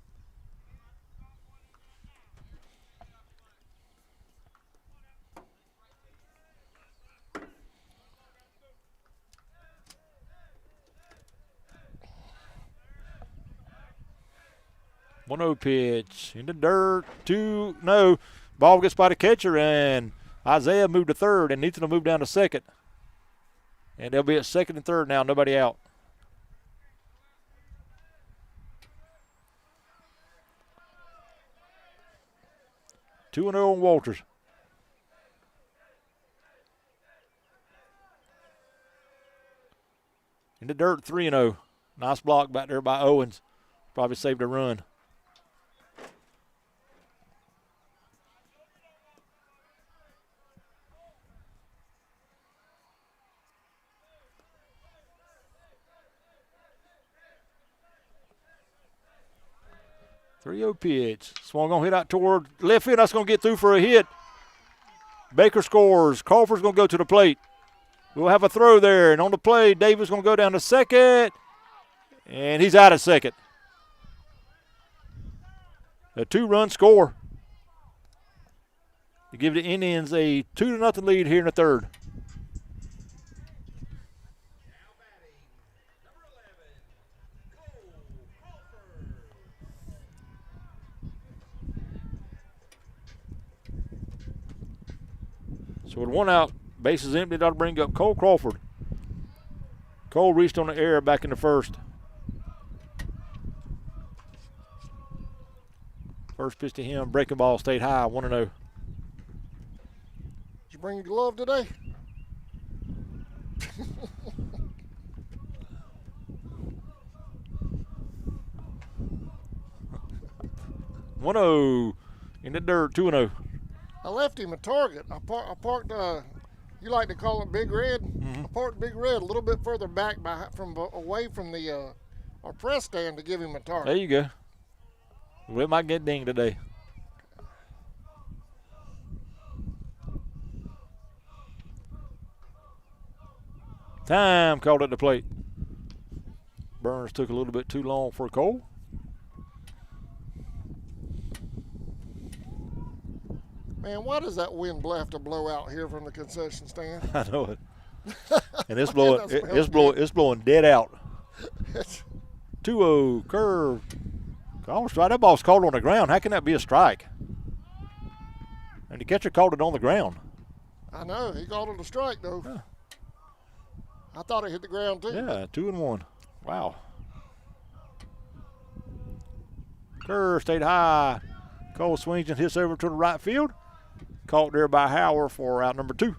One-0 pitch in the dirt. 2-0. Ball gets by the catcher, and Isaiah moved to third, and Nathan will move down to second. And they'll be at second and third now, nobody out. Two and 0 on Walters. In the dirt, 3-0. Nice block back there by Owens. Probably saved a run. Three-0 pitch. Swung on, hit out toward left field. That's going to get through for a hit. Baker scores. Crawford's going to go to the plate. We'll have a throw there. And on the play, Davis going to go down to second. And he's out at second. A 2-run score to give the Indians a 2-0 lead here in the third. So with one out, bases empty, that'll bring up Cole Crawford. Cole reached on the air back in the first. First pitch to him, breaking ball stayed high, 1-0. Did you bring your glove today? One-0 in the dirt, 2-0. I left him a target. I parked, you like to call it Big Red? Mm-hmm. I parked Big Red a little bit further back away from the our press stand to give him a target. There you go. We might get dinged today. Time called at the plate. Burns took a little bit too long for Cole. Man, why does that wind have to blow out here from the concession stand? I know it. And it's Man, blowing. that It's blowing dead out. 2-0 curve. Call strike. That ball's called on the ground. How can that be a strike? And the catcher called it on the ground. I know. He called it a strike, though. Yeah. I thought it hit the ground, too. Yeah, 2-1. Wow. Curve stayed high. Cole swings and hits over to the right field. Caught there by Howard for out number 2.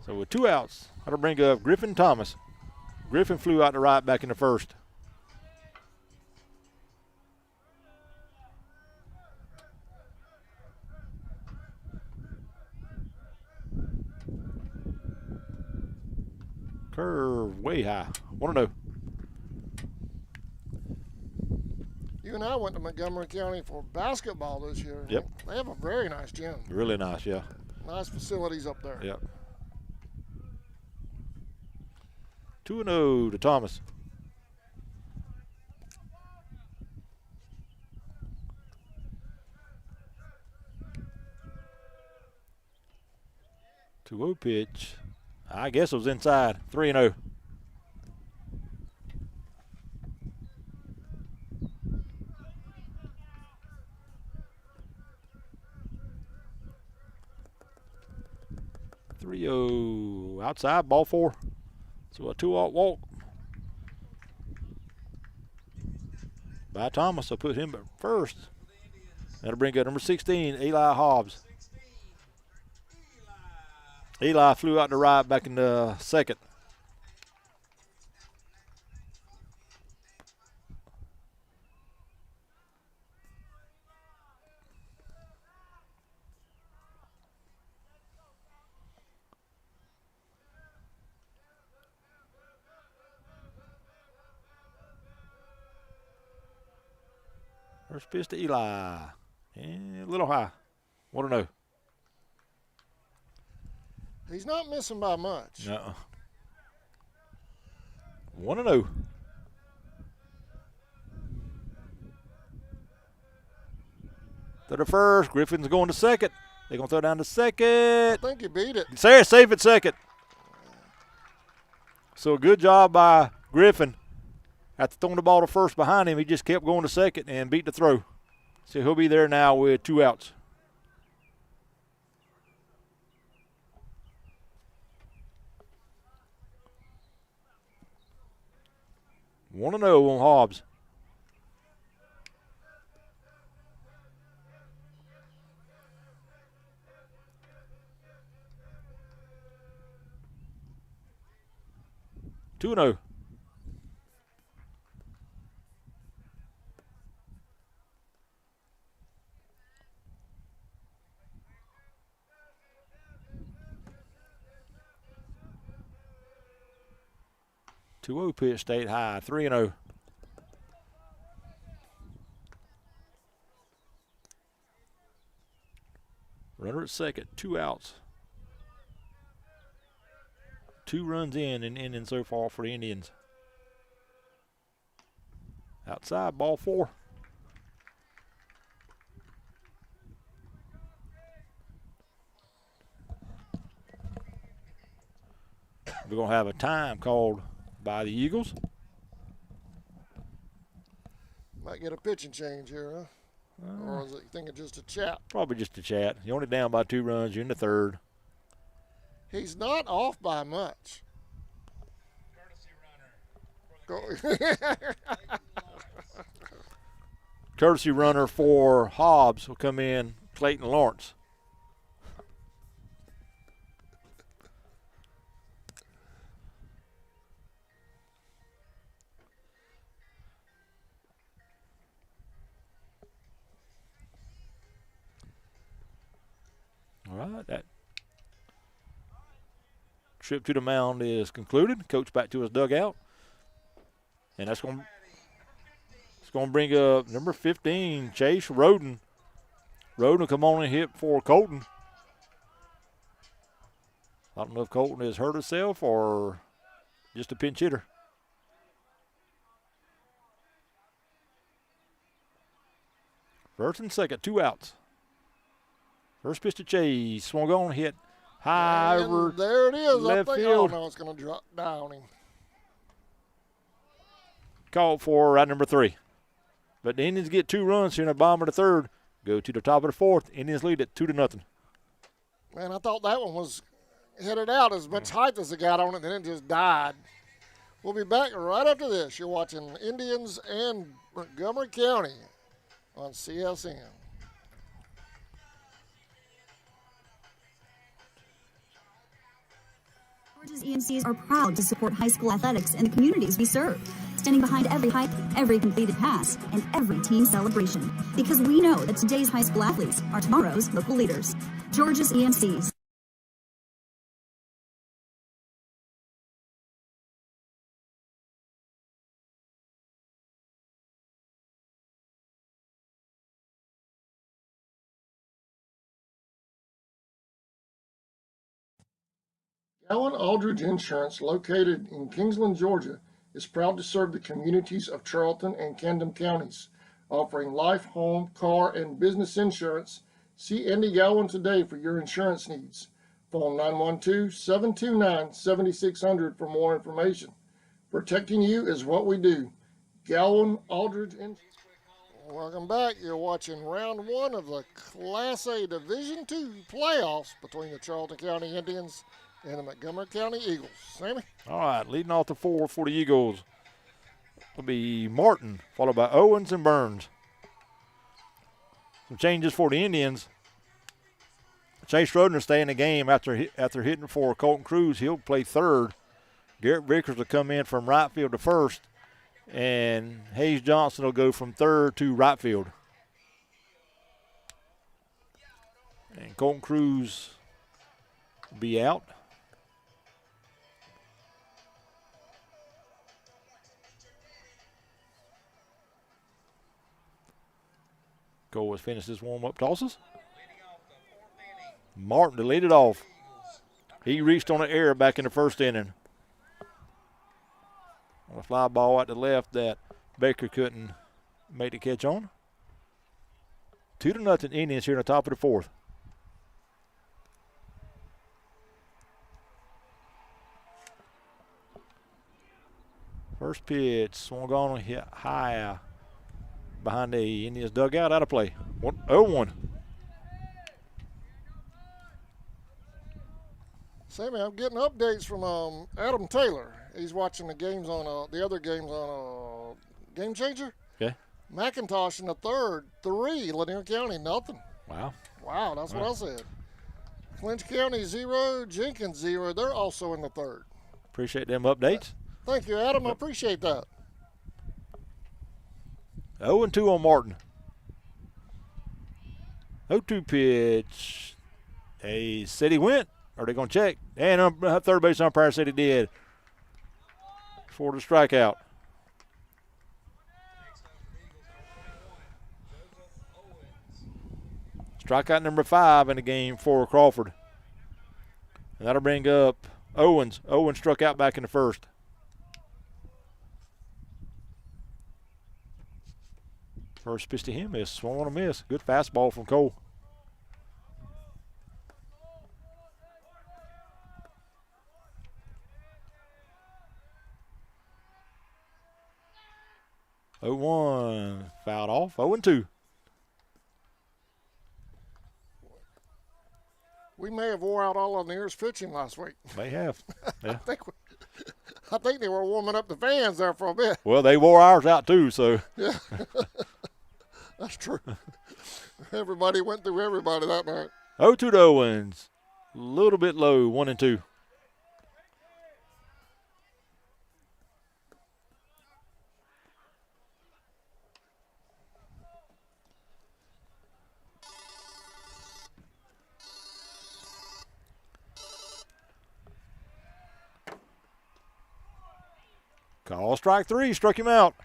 So with 2 outs, that'll bring up Griffin Thomas. Griffin flew out to right back in the first. Curve way high. 1-0. You and I went to Montgomery County for basketball this year. Yep. They have a very nice gym. Really nice, yeah. Nice facilities up there. Yep. 2-0 to Thomas. Two 0 pitch. I guess it was inside. 3-0. Outside, ball 4. So a 2-out walk by Thomas. I'll put him at first. That'll bring up number 16, Eli Hobbs. Eli flew out to right back in the second. First pitch to Eli. And a little high. 1-0. He's not missing by much. No. 1-0. To the first. Griffin's going to second. They're going to throw down to second. I think he beat it. Safe at second. So a good job by Griffin. After throwing the ball to first behind him, he just kept going to second and beat the throw. So he'll be there now with 2 outs. One to 0 on Hobbs. Two and 0. Two 0 pitch stayed high. 3-0. Runner at second. 2 outs. 2 runs in inning so far for the Indians. Outside, ball 4. We're going to have a time called by the Eagles. Might get a pitching change here, huh? Or is it you thinking just a chat? Probably just a chat. You're only down by 2 runs. You're in the third. He's not off by much. Courtesy runner for Hobbs will come in, Clayton Lawrence. All right, that trip to the mound is concluded. Coach back to his dugout. And that's going to bring up number 15, Chase Roden. Roden will come on and hit for Colton. I don't know if Colton has hurt himself or just a pinch hitter. First and second, 2 outs. First pitch to Chase. Swung on, hit high over there it is. left I think, field. Oh, no, it's going to drop down him. Called for right number 3. But the Indians get 2 runs here in the bottom of the third. Go to the top of the fourth. Indians lead it 2-0. Man, I thought that one was headed out as much height as it got on it, then it just died. We'll be back right after this. You're watching Indians and Montgomery County on CSN. Georgia's EMCs are proud to support high school athletics in the communities we serve, standing behind every hike, every completed pass, and every team celebration. Because we know that today's high school athletes are tomorrow's local leaders. Georgia's EMCs. Allen Aldridge Insurance, located in Kingsland, Georgia, is proud to serve the communities of Charlton and Camden counties, offering life, home, car, and business insurance. See Andy Gowan today for your insurance needs. Phone 912-729-7600 for more information. Protecting you is what we do. Gowan Aldridge Insurance. Welcome back. You're watching round one of the Class A Division II playoffs between the Charlton County Indians and the Montgomery County Eagles. Sammy? All right, leading off the 4 for the Eagles will be Martin, followed by Owens and Burns. Some changes for the Indians. Chase Rodner stay in the game after hitting for Colton Cruz. He'll play third. Garrett Vickers will come in from right field to first. And Hayes Johnson will go from third to right field. And Colton Cruz will be out. Cole has finished his warm-up tosses. Martin to lead it off. He reached on the air back in the first inning. On a fly ball out to left that Baker couldn't make the catch on. 2-0 Indians here in the top of the fourth. First pitch swung on hit high behind the Indians dugout, out of play. 0-1. Sammy, I'm getting updates from Adam Taylor. He's watching the games on the other games on Game Changer. Okay. McIntosh in the third, 3. Lanier County, nothing. Wow. Wow, that's what I said. Clinch County, 0. Jenkins, 0. They're also in the third. Appreciate them updates. Thank you, Adam. I appreciate that. 0-2 on Martin. 0-2 pitch. They said he went. Are they going to check? And third base umpire said he did. For the strikeout. Strikeout number 5 in the game for Crawford. And that'll bring up Owens. Owens struck out back in the first. First pitch to him is swung on a miss. Good fastball from Cole. Oh, 0-1, fouled off. 0-2. We may have wore out all of Lanier's pitching last week. They have. Yeah. I think they were warming up the fans there for a bit. Well, they wore ours out too, so. Yeah. That's true. Everybody went through everybody that night. 0-2 to Owens. A little bit low, 1-2. Call strike 3, struck him out.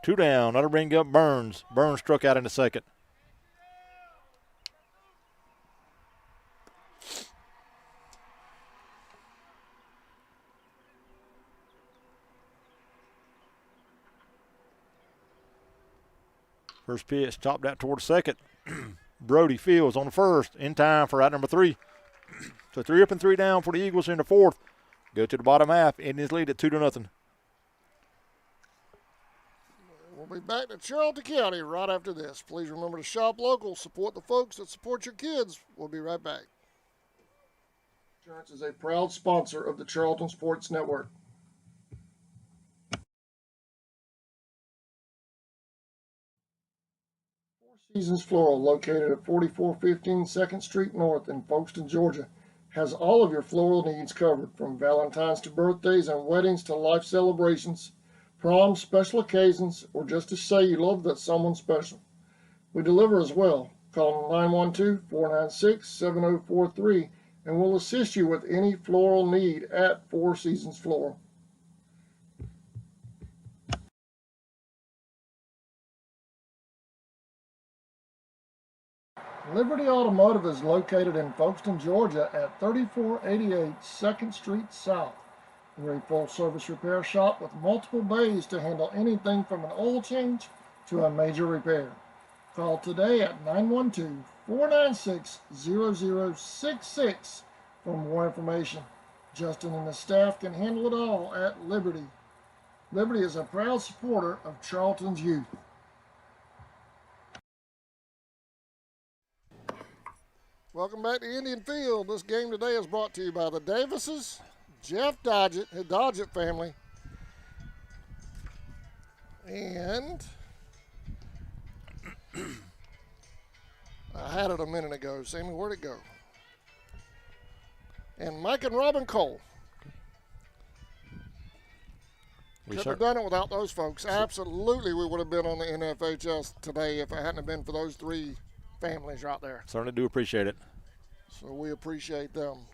Two down, that'll bring up Burns. Burns struck out in the second. First pitch chopped out toward the second. Brody Fields on the first, in time for out number 3. So 3 up and 3 down for the Eagles in the fourth. Go to the bottom half. Indians lead at 2-0. We'll be back to Charlton County right after this. Please remember to shop local, support the folks that support your kids. We'll be right back. Insurance is a proud sponsor of the Charlton Sports Network. Four Seasons Floral, located at 4415 2nd Street North in Folkestone, Georgia, has all of your floral needs covered, from Valentine's to birthdays and weddings to life celebrations, proms, special occasions, or just to say you love that someone special. We deliver as well. Call 912-496-7043 and we'll assist you with any floral need at Four Seasons Floral. Liberty Automotive is located in Folkestone, Georgia at 3488 2nd Street South. We're a full-service repair shop with multiple bays to handle anything from an oil change to a major repair. Call today at 912-496-0066 for more information. Justin and the staff can handle it all at Liberty. Liberty is a proud supporter of Charlton's youth. Welcome back to Indian Field. This game today is brought to you by the Davises, Jeff Dodgett family, and I had it a minute ago. Sammy, where'd it go? And Mike and Robin Cole. Couldn't have done it without those folks. Absolutely, we would have been on the NFHS today if it hadn't have been for those three families right there. Certainly do appreciate it. So we appreciate them.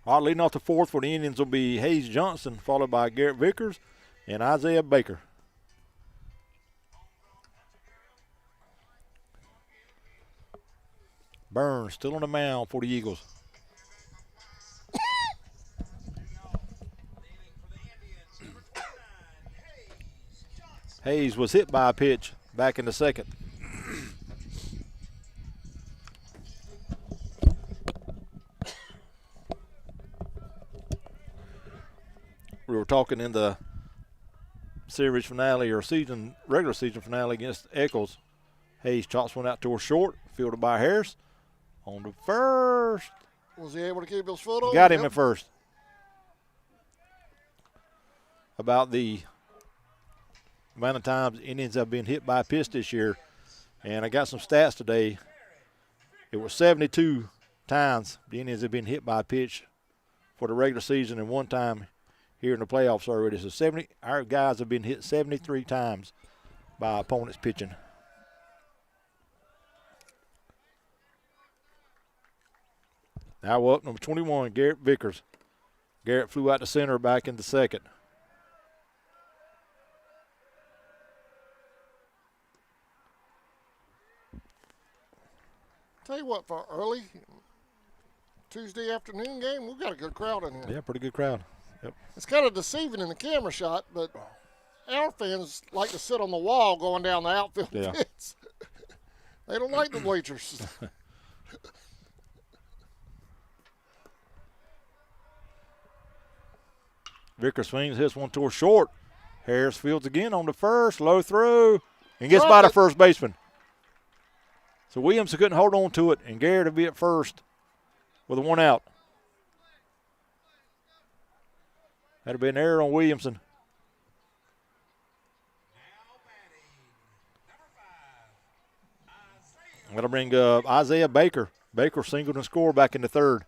All right, leading off the fourth for the Indians will be Hayes Johnson, followed by Garrett Vickers and Isaiah Baker. Burns still on the mound for the Eagles. Hayes was hit by a pitch back in the second. We were talking in the series finale or regular season finale against Eccles. Hayes chops one out towards short, fielded by Harris. On the first. Was he able to keep his foot on? Got him at first. About the amount of times Indians have been hit by a pitch this year, and I got some stats today. It was 72 times the Indians have been hit by a pitch for the regular season, and one time here in the playoffs already. So our guys have been hit 73 times by opponents pitching. Now up, number 21, Garrett Vickers. Garrett flew out to center back in the second. Tell you what, for early Tuesday afternoon game, we've got a good crowd in here. Yeah, pretty good crowd. Yep. It's kind of deceiving in the camera shot, but our fans like to sit on the wall going down the outfield pits. They don't like the bleachers. Vickers swings, hits one towards short. Harris fields again on the first, low throw, and gets by the first baseman. So Williams couldn't hold on to it, and Garrett will be at first with a one out. That'll be an error on Williamson. I'm going to bring up Isaiah Baker. Baker singled and scored back in the third.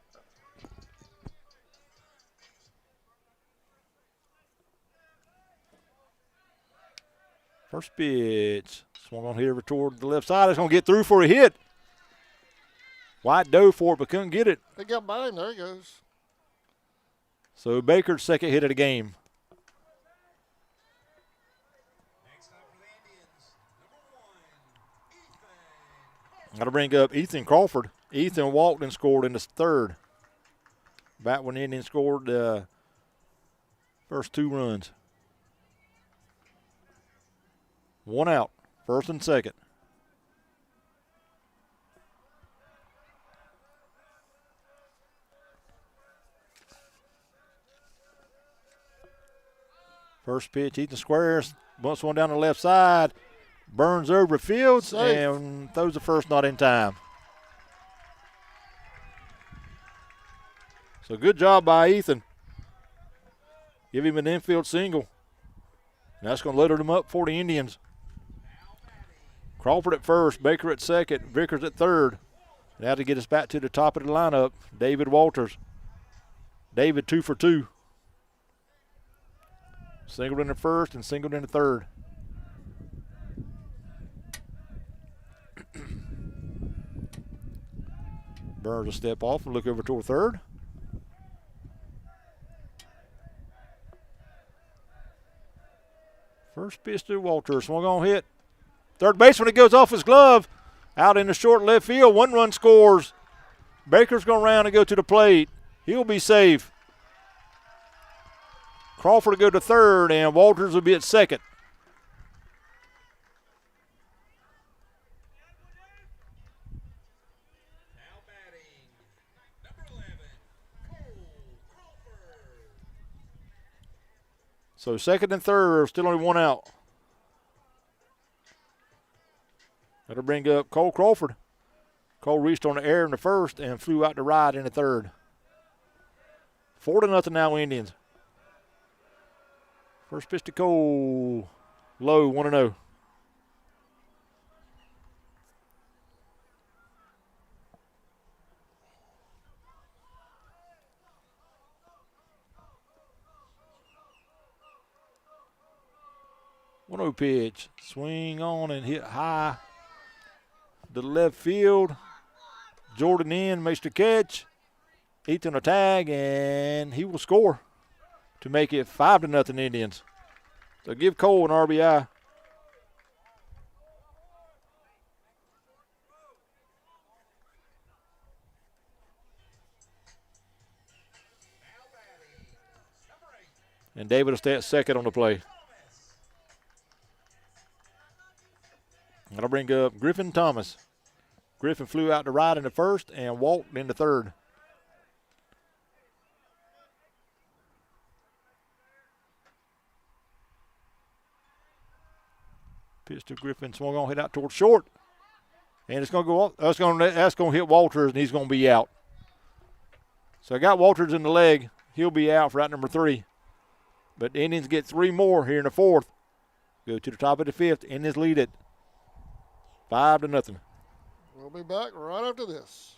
First pitch. Swung on here toward the left side. It's going to get through for a hit. White dove for it, but couldn't get it. They got by him. There he goes. So Baker's second hit of the game. I'm going to bring up Ethan Crawford. Ethan walked and scored in the third. Back when the Indians scored the first two runs. One out, first and second. First pitch, Ethan squares, bunts one down the left side, Burns over fields, Safe. And throws the first, not in time. So good job by Ethan. Give him an infield single. And that's going to load them up for the Indians. Crawford at first, Baker at second, Vickers at third. Now to get us back to the top of the lineup, David Walters. David 2 for 2. Singled in the first and singled in the third. Burns will step off and look over toward third. First pitch to Walters. Swung on, hit. Third baseman, it goes off his glove. Out in the short left field. 1 run scores. Baker's going to round and go to the plate. He'll be safe. Crawford will go to third, and Walters will be at second. Now batting, number 11, Cole Crawford. So second and third, still only 1 out. That'll bring up Cole Crawford. Cole reached on the air in the first and flew out to right in the third. 4-0 now, Indians. First pitch to Cole. Low, 1-0. One-0 pitch. Swing on and hit high. The left field. Jordan in makes the catch. Ethan a tag, and he will score to make it 5-0 Indians. So give Cole an RBI. And David will stay at second on the play. That'll bring up Griffin Thomas. Griffin flew out to right in the first and walked in the third. Pitch to Griffin, swung on, hit out towards short. And it's going to go off. That's going to hit Walters, and he's going to be out. So I got Walters in the leg. He'll be out for out number 3. But the Indians get 3 more here in the fourth. Go to the top of the fifth. Indians lead it 5-0. We'll be back right after this.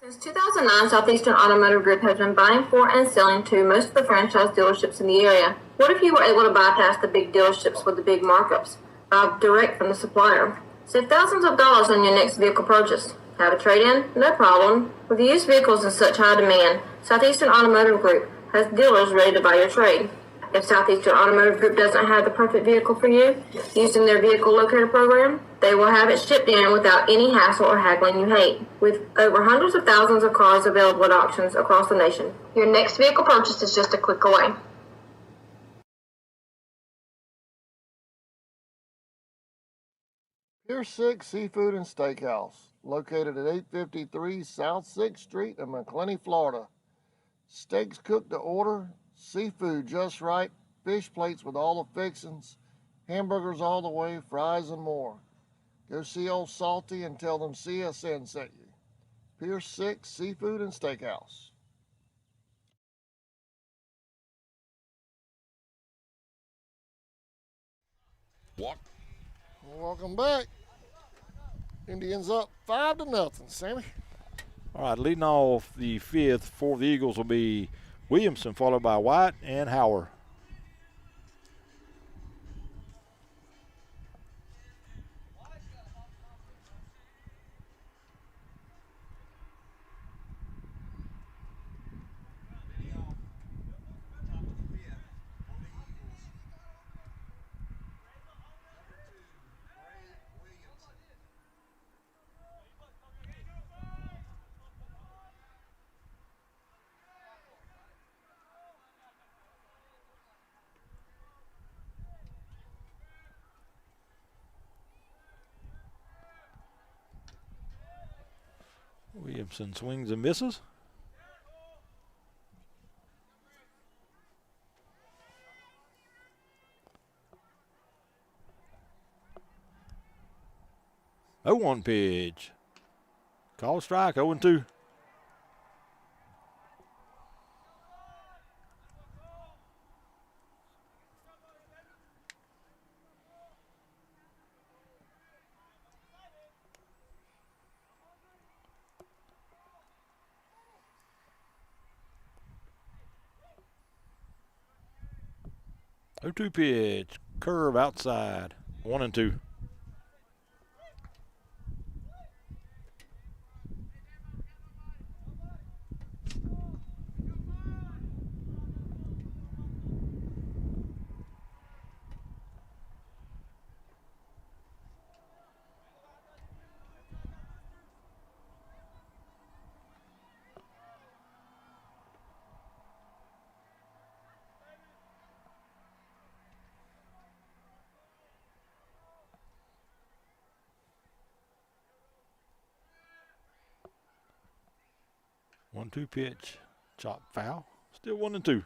Since 2009, Southeastern Automotive Group has been buying for and selling to most of the franchise dealerships in the area. What if you were able to bypass the big dealerships with the big markups? Buy direct from the supplier. Save thousands of dollars on your next vehicle purchase. Have a trade-in? No problem. With used vehicles in such high demand, Southeastern Automotive Group has dealers ready to buy your trade. If Southeastern Automotive Group doesn't have the perfect vehicle for you, using their vehicle locator program, they will have it shipped in without any hassle or haggling you hate. With over hundreds of thousands of cars available at auctions across the nation, your next vehicle purchase is just a click away. Pier 6 Seafood and Steakhouse, located at 853 South 6th Street in McClenny, Florida. Steaks cooked to order, seafood just right, fish plates with all the fixings, hamburgers all the way, fries and more. Go see old Salty and tell them CSN sent you. Pier 6 Seafood and Steakhouse. Welcome back. Indians up 5-0, Sammy. All right, leading off the fifth for the Eagles will be Williamson, followed by White and Howard. Williamson swings and misses. Oh, 1 pitch. Call strike, 0-2. Oh, 2 pitch. Curve outside. 1-2. 1-2 pitch. Chop foul. Still 1-2.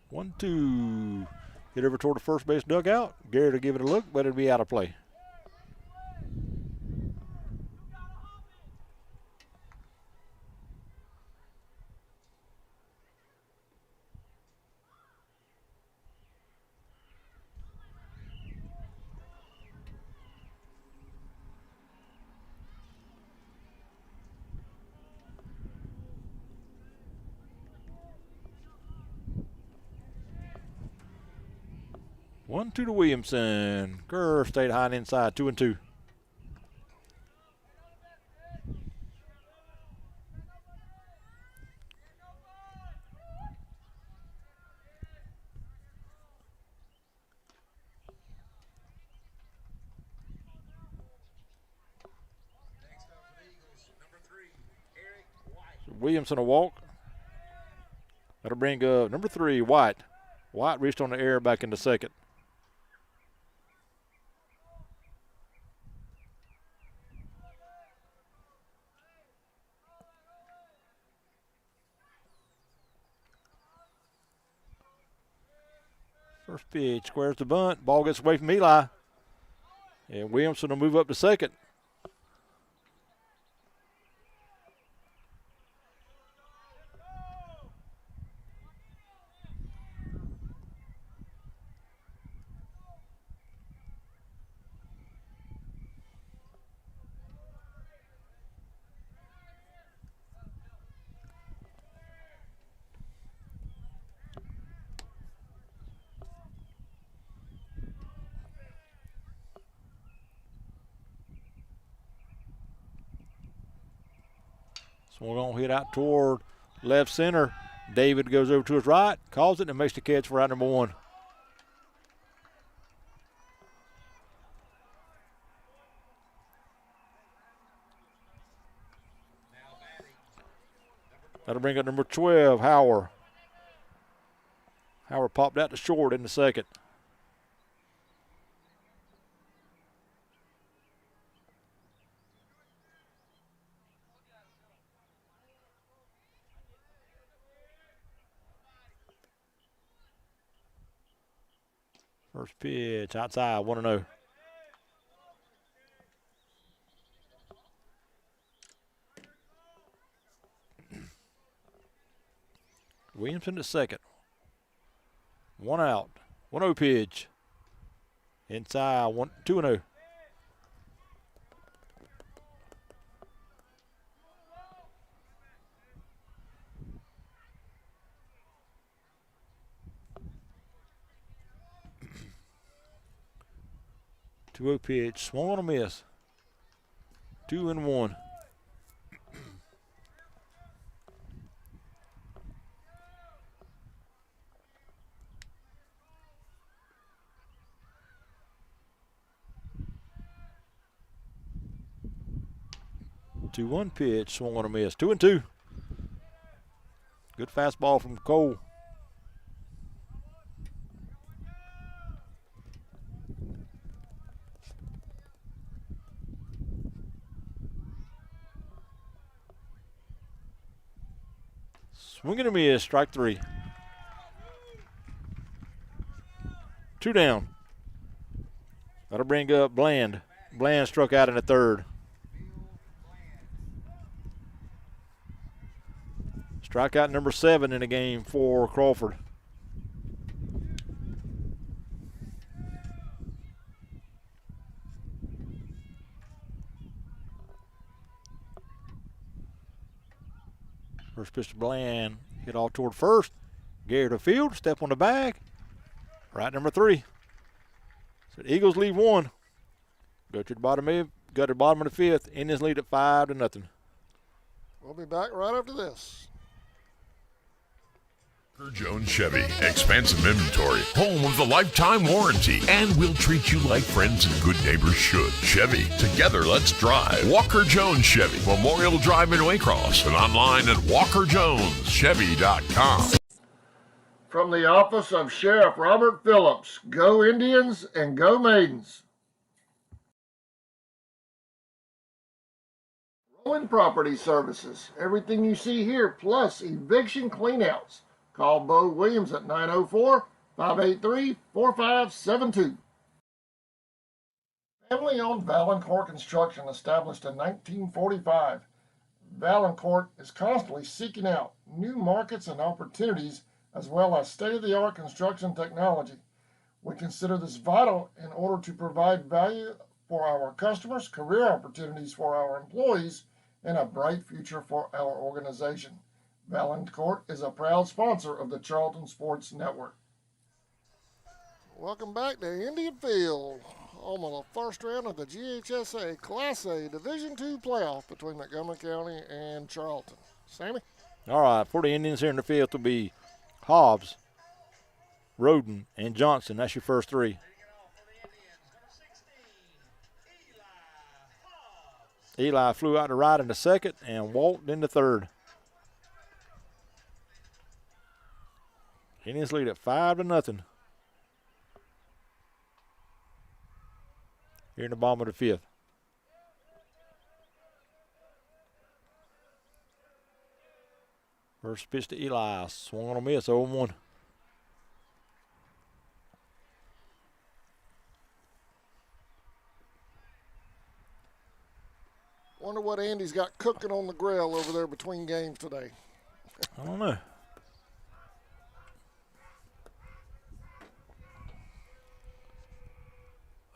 One, two. Get over toward the first base dugout. Garrett will give it a look, but it'll be out of play. One, two to Williamson. Kerr stayed high and inside. 2-2. So Williamson a walk. That'll bring number 3, White. White reached on the air back into second. First pitch, squares the bunt. Ball gets away from Eli. And Williamson will move up to second. Swung on, hit out toward left center. David goes over to his right, calls it, and makes the catch for out number 1. That'll bring up number 12, Howard. Howard popped out to short in the second. First pitch, outside, 1-0. Williamson to second. 1 out. 1-0 pitch. Inside, 2-0. Two-0 pitch, swung on a miss. 2-1. Two-one pitch, swung on a miss. 2-2. Good fastball from Cole. Swing and a miss, strike 3. 2 down. That'll bring up Bland. Bland struck out in the third. Strikeout number 7 in the game for Crawford. First pitch to Bland, hit off toward first. Gary to field, step on the bag. Right number 3. So the Eagles leave 1. Go to the bottom of the bottom of the 5th. Indians lead at 5-0. We'll be back right after this. Jones Chevy, expansive inventory, home of the lifetime warranty, and we'll treat you like friends and good neighbors should. Chevy, together let's drive. Walker Jones Chevy, Memorial Drive in Waycross, and online at walkerjoneschevy.com. From the office of Sheriff Robert Phillips, go Indians and go Maidens. Rolling Property Services, everything you see here, plus eviction cleanouts. Call Bo Williams at 904-583-4572. Family-owned Valancourt Construction, established in 1945. Valancourt is constantly seeking out new markets and opportunities, as well as state-of-the-art construction technology. We consider this vital in order to provide value for our customers, career opportunities for our employees, and a bright future for our organization. Valancourt is a proud sponsor of the Charlton Sports Network. Welcome back to Indian Field, home of the first round of the GHSA Class A Division II playoff between Montgomery County and Charlton. Sammy? All right, for the Indians here in the field will be Hobbs, Roden, and Johnson. That's your first three. Eli flew out to right in the second and walked in the third. Indians lead at 5-0. Here in the bottom of the fifth. First pitch to Eli. Swung on a miss, 0-1. Wonder what Andy's got cooking on the grill over there between games today. I don't know.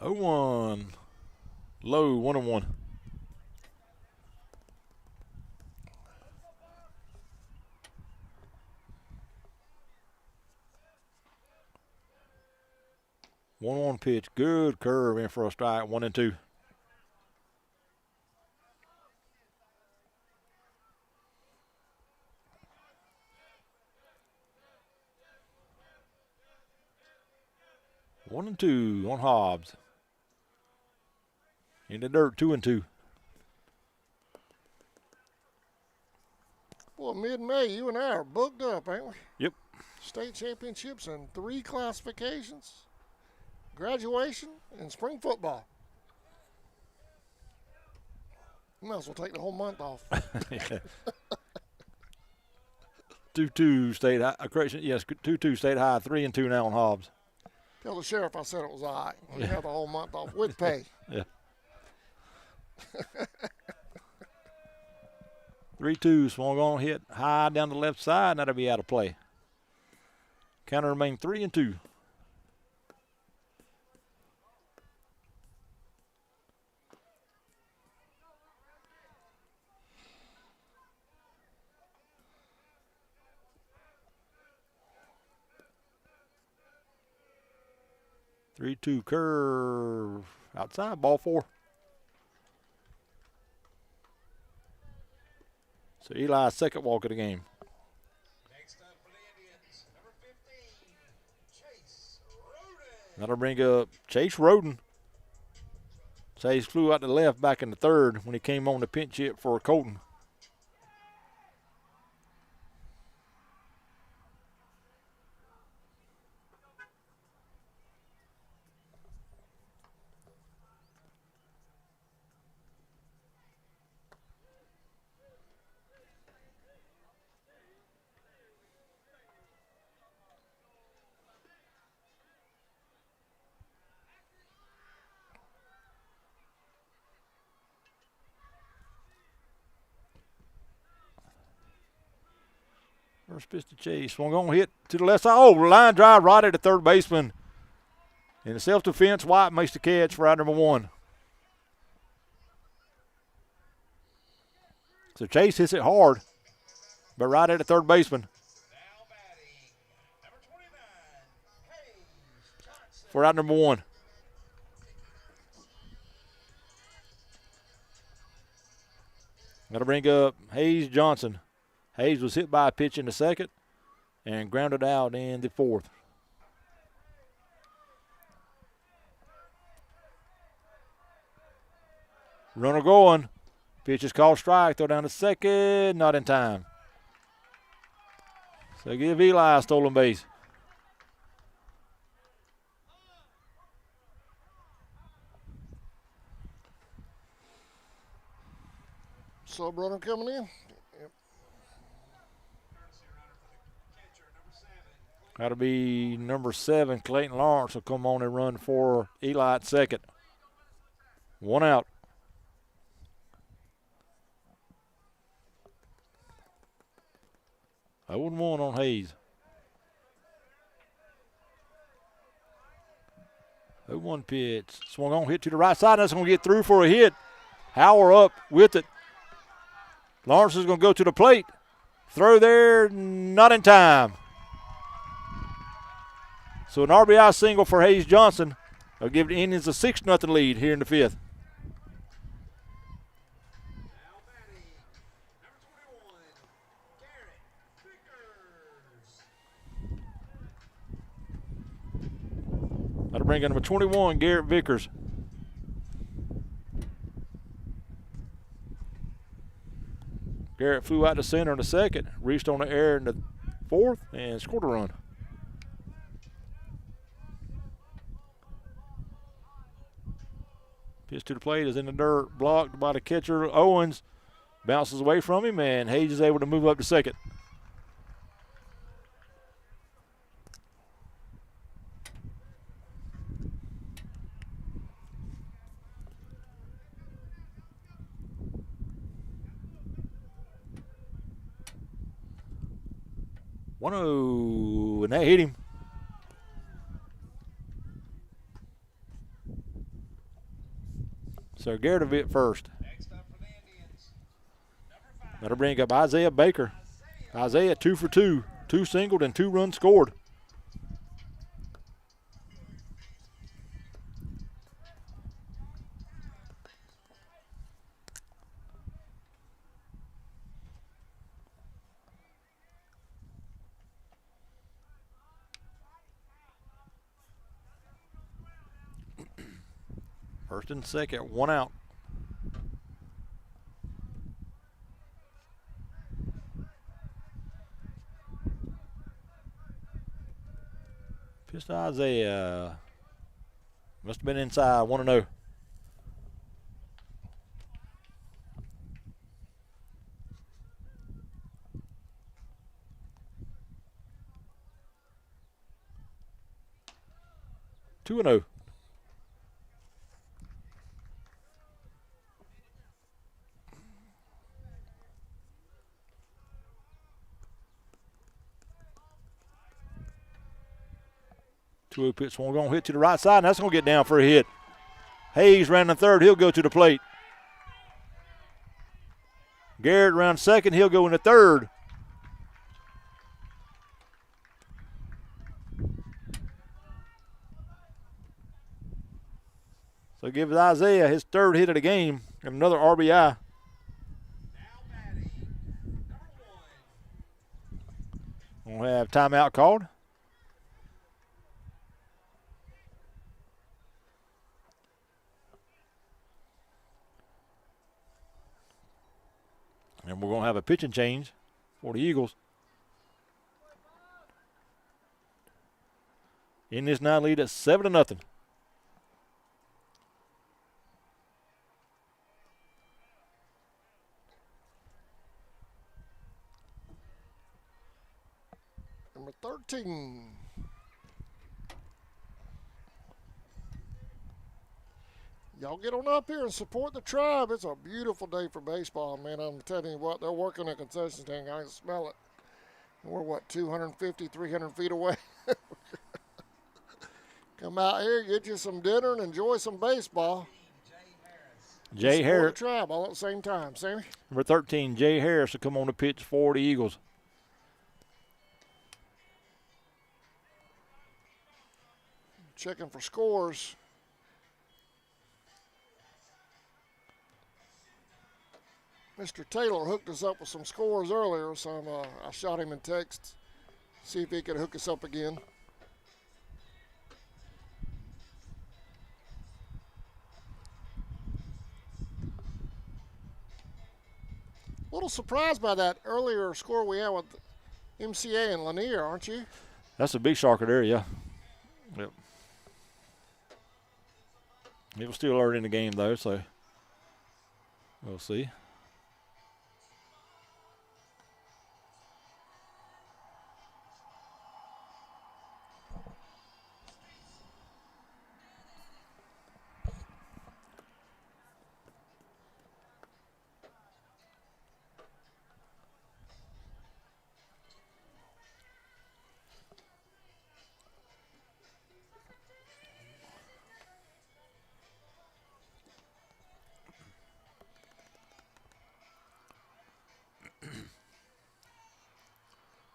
Oh, 1. Low, 1-1. One pitch, good curve in for a strike, 1-2. One and two on Hobbs. In the dirt, 2-2. Well, mid-May, you and I are booked up, ain't we? Yep. State championships and 3 classifications, graduation, and spring football. You might as well take the whole month off. 2-2 state high. Correction, yes, 2-2 state high. 3-2 now on Hobbs. Tell the sheriff I said it was all right. We have the whole month off with pay. Yeah. 3-2, swung on, hit high down the left side, and that'll be out of play. Counter remain 3-2. Three-two curve outside, ball 4. So Eli's second walk of the game. Next up for the Indians, number 15, Chase Roden. That'll bring up Chase Roden. Chase flew out to the left back in the third when he came on the pinch hit for Colton. First pitch to Chase. Swung on, hit to the left side. Oh, line drive right at the third baseman. In the self-defense, White makes the catch for out number 1. So Chase hits it hard, but right at the third baseman. Now batting, number 29, Hayes Johnson. For out number 1. That'll bring up Hayes Johnson. Hayes was hit by a pitch in the second. and grounded out in the 4th. Runner going. Pitch is called strike. Throw down to second. Not in time. So give Eli a stolen base. Sub runner coming in. Yep. That'll be number 7, Clayton Lawrence will come on and run for Eli at second. 1 out. I wouldn't want on Hayes. 0-1 pitch. Swung on, hit to the right side. That's going to get through for a hit. Howard up with it. Lawrence is going to go to the plate. Throw there, not in time. So an RBI single for Hayes Johnson. They'll give the Indians a 6-0 lead here in the 5th. That'll bring in number 21, Garrett Vickers. Garrett flew out to center in the 2nd, reached on the air in the 4th, and scored a run. Pitch to the plate is in the dirt, blocked by the catcher. Owens bounces away from him, and Hayes is able to move up to second. And that hit him. So Garrett will be at first. That'll bring up Isaiah Baker. Isaiah 2 for 2. 2 singled and 2 runs scored. First and second, 1 out. Pitch to Isaiah. Must have been inside, 1-0. Two and 0. Two pitch one going to hit to the right side, and that's going to get down for a hit. Hayes ran the 3rd. He'll go to the plate. Garrett round 2nd. He'll go in the 3rd. So give Isaiah his 3rd hit of the game and another RBI. We'll have timeout called. And we're going to have a pitching change for the Eagles. In this 9 lead at 7-0. Number 13. Y'all get on up here and support the tribe. It's a beautiful day for baseball, man. I'm telling you what, they're working a concession stand. I can smell it. We're, 250, 300 feet away. Come out here, get you some dinner, and enjoy some baseball. Jay Harris. The tribe all at the same time. Sammy? Number 13, Jay Harris will come on the pitch for the Eagles. Checking for scores. Mr. Taylor hooked us up with some scores earlier, so I shot him in text. See if he can hook us up again. A little surprised by that earlier score we had with MCA and Lanier, aren't you? That's a big sharker there, yeah. Yep. It was still early in the game, though, so we'll see.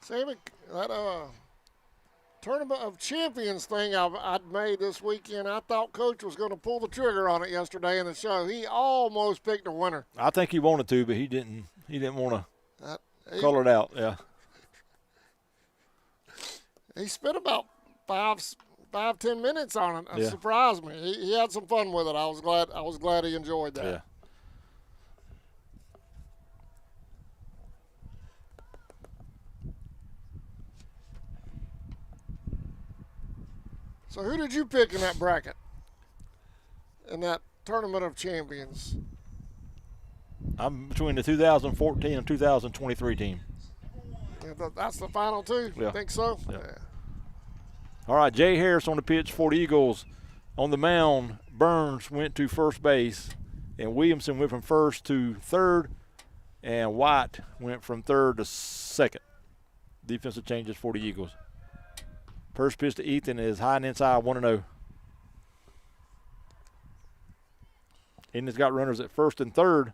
Sammy, that Tournament of Champions thing I'd made this weekend, I thought Coach was going to pull the trigger on it yesterday in the show. He almost picked a winner. I think he wanted to, but he didn't. He didn't want to call it out. Yeah. He spent about 5-10 minutes on it. It Yeah. surprised me. He had some fun with it. I was glad he enjoyed that. Yeah. So who did you pick in that bracket? In that Tournament of Champions? I'm between the 2014 and 2023 team. That's the final two? Yeah. Think so? Yeah. All right, Jay Harris on the pitch for the Eagles. On the mound, Burns went to first base, and Williamson went from first to third, and White went from third to second. Defensive changes for the Eagles. First pitch to Ethan is high and inside, 1-0. Indians got runners at first and third.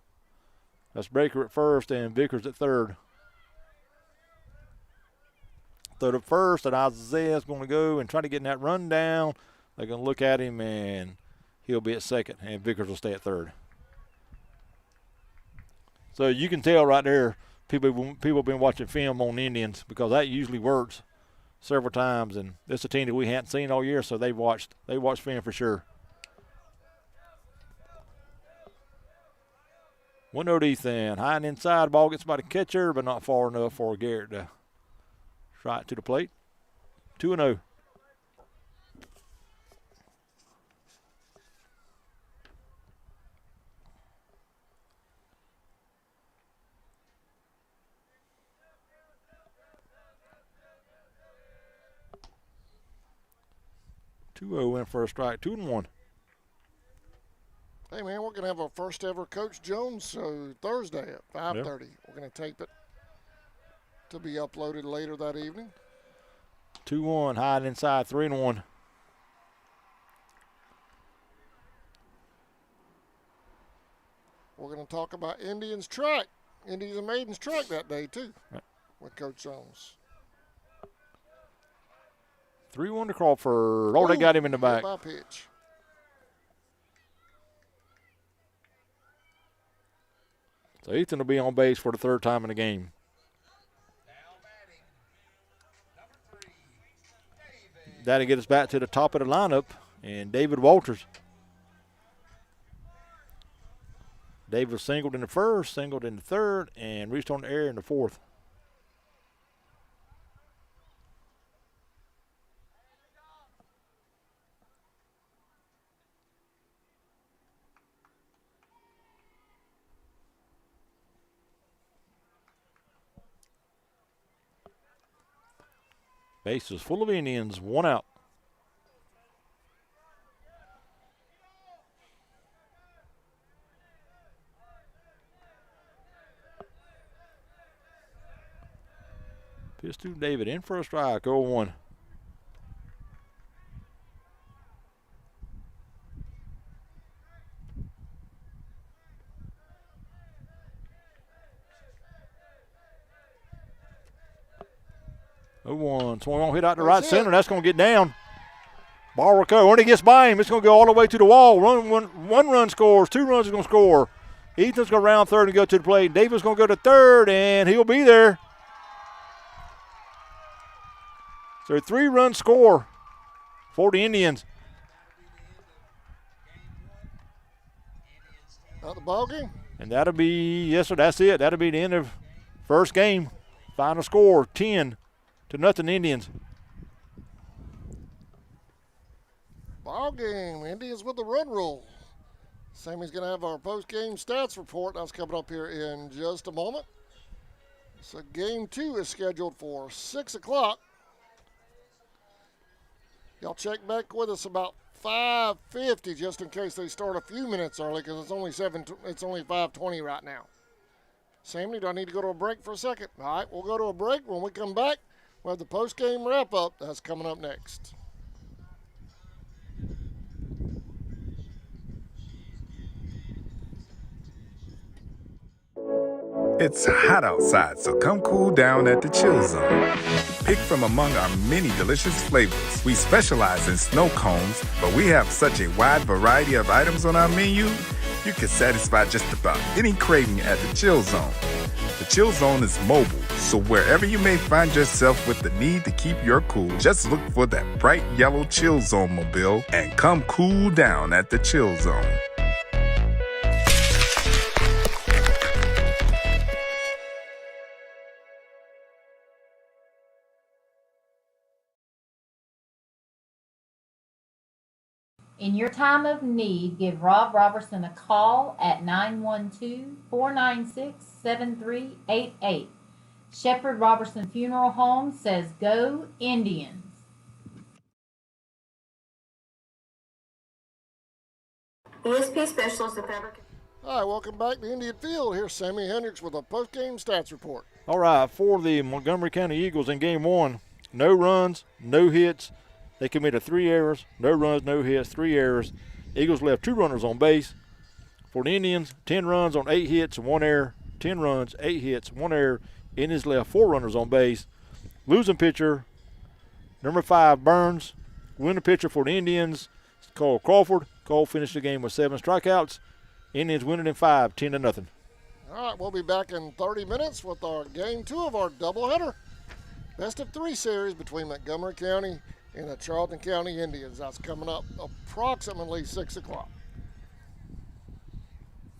That's Baker at first and Vickers at third. Throw to first, and Isaiah's going to go and try to get in that run down. They're going to look at him, and he'll be at second, and Vickers will stay at third. So you can tell right there, people have been watching film on Indians because that usually works several times, and it's a team that we hadn't seen all year, so they watched film for sure. 1-0 to Ethan. High and inside, ball gets by the catcher, but not far enough for Garrett to right to the plate. 2-0. In for a strike, 2-1. Hey, man, we're going to have our first ever Coach Jones show Thursday at 5:30. We're going to tape it to be uploaded later that evening. 2-1, high and inside, 3-1. We're going to talk about Indians track, Indians and Maidens track that day, too, Right. with Coach Jones. 3-1 to Crawford. Oh, they got him in the back. By pitch. So Ethan will be on base for the third time in the game. Now batting, number 3, David. That'll get us back to the top of the lineup, and David Walters. David singled in the first, singled in the third, and reached on the air in the fourth. Base is full of Indians, 1 out. Pitch to David, in for a strike, 0-1. Swung on, hit out to right center. That's going to get down. Ball will go. When it gets by him, it's going to go all the way to the wall. One run scores. 2 runs is going to score. Ethan's going to round third and go to the plate. David's going to go to third, and he'll be there. So a 3-run score for the Indians. Not the ball game? And that'll be, yes, sir, that's it. That'll be the end of first game. Final score, 10-0 Indians. Ball game. Indians with the run rule. Sammy's going to have our post-game stats report. That's coming up here in just a moment. So game 2 is scheduled for 6 o'clock. Y'all check back with us about 5:50 just in case they start a few minutes early because it's only 5:20 right now. Sammy, do I need to go to a break for a second? All right, we'll go to a break. When we come back, we'll have the post-game wrap-up. That's coming up next. It's hot outside, so come cool down at the Chill Zone. Pick from among our many delicious flavors. We specialize in snow cones, but we have such a wide variety of items on our menu, you can satisfy just about any craving at the Chill Zone. The Chill Zone is mobile, so wherever you may find yourself with the need to keep your cool, just look for that bright yellow Chill Zone mobile and come cool down at the Chill Zone. In your time of need, give Rob Robertson a call at 912-496-7388. Shepherd Robertson Funeral Home says go Indians. ESP Specialist of Fabric. All right, welcome back to Indian Field. Here's Sammy Hendricks with a post-game stats report. All right, for the Montgomery County Eagles in game 1, no runs, no hits. They committed 3 errors, no runs, no hits, 3 errors. Eagles left 2 runners on base. For the Indians, 10 runs on 8 hits and 1 error. 10 runs, 8 hits, 1 error. Indians left 4 runners on base. Losing pitcher, number 5, Burns. Winning pitcher for the Indians, Cole Crawford. Cole finished the game with 7 strikeouts. Indians winning in 5, 10-0. All right, we'll be back in 30 minutes with our game 2 of our doubleheader. Best of 3 series between Montgomery County and the Charlton County Indians. That's coming up approximately 6 o'clock.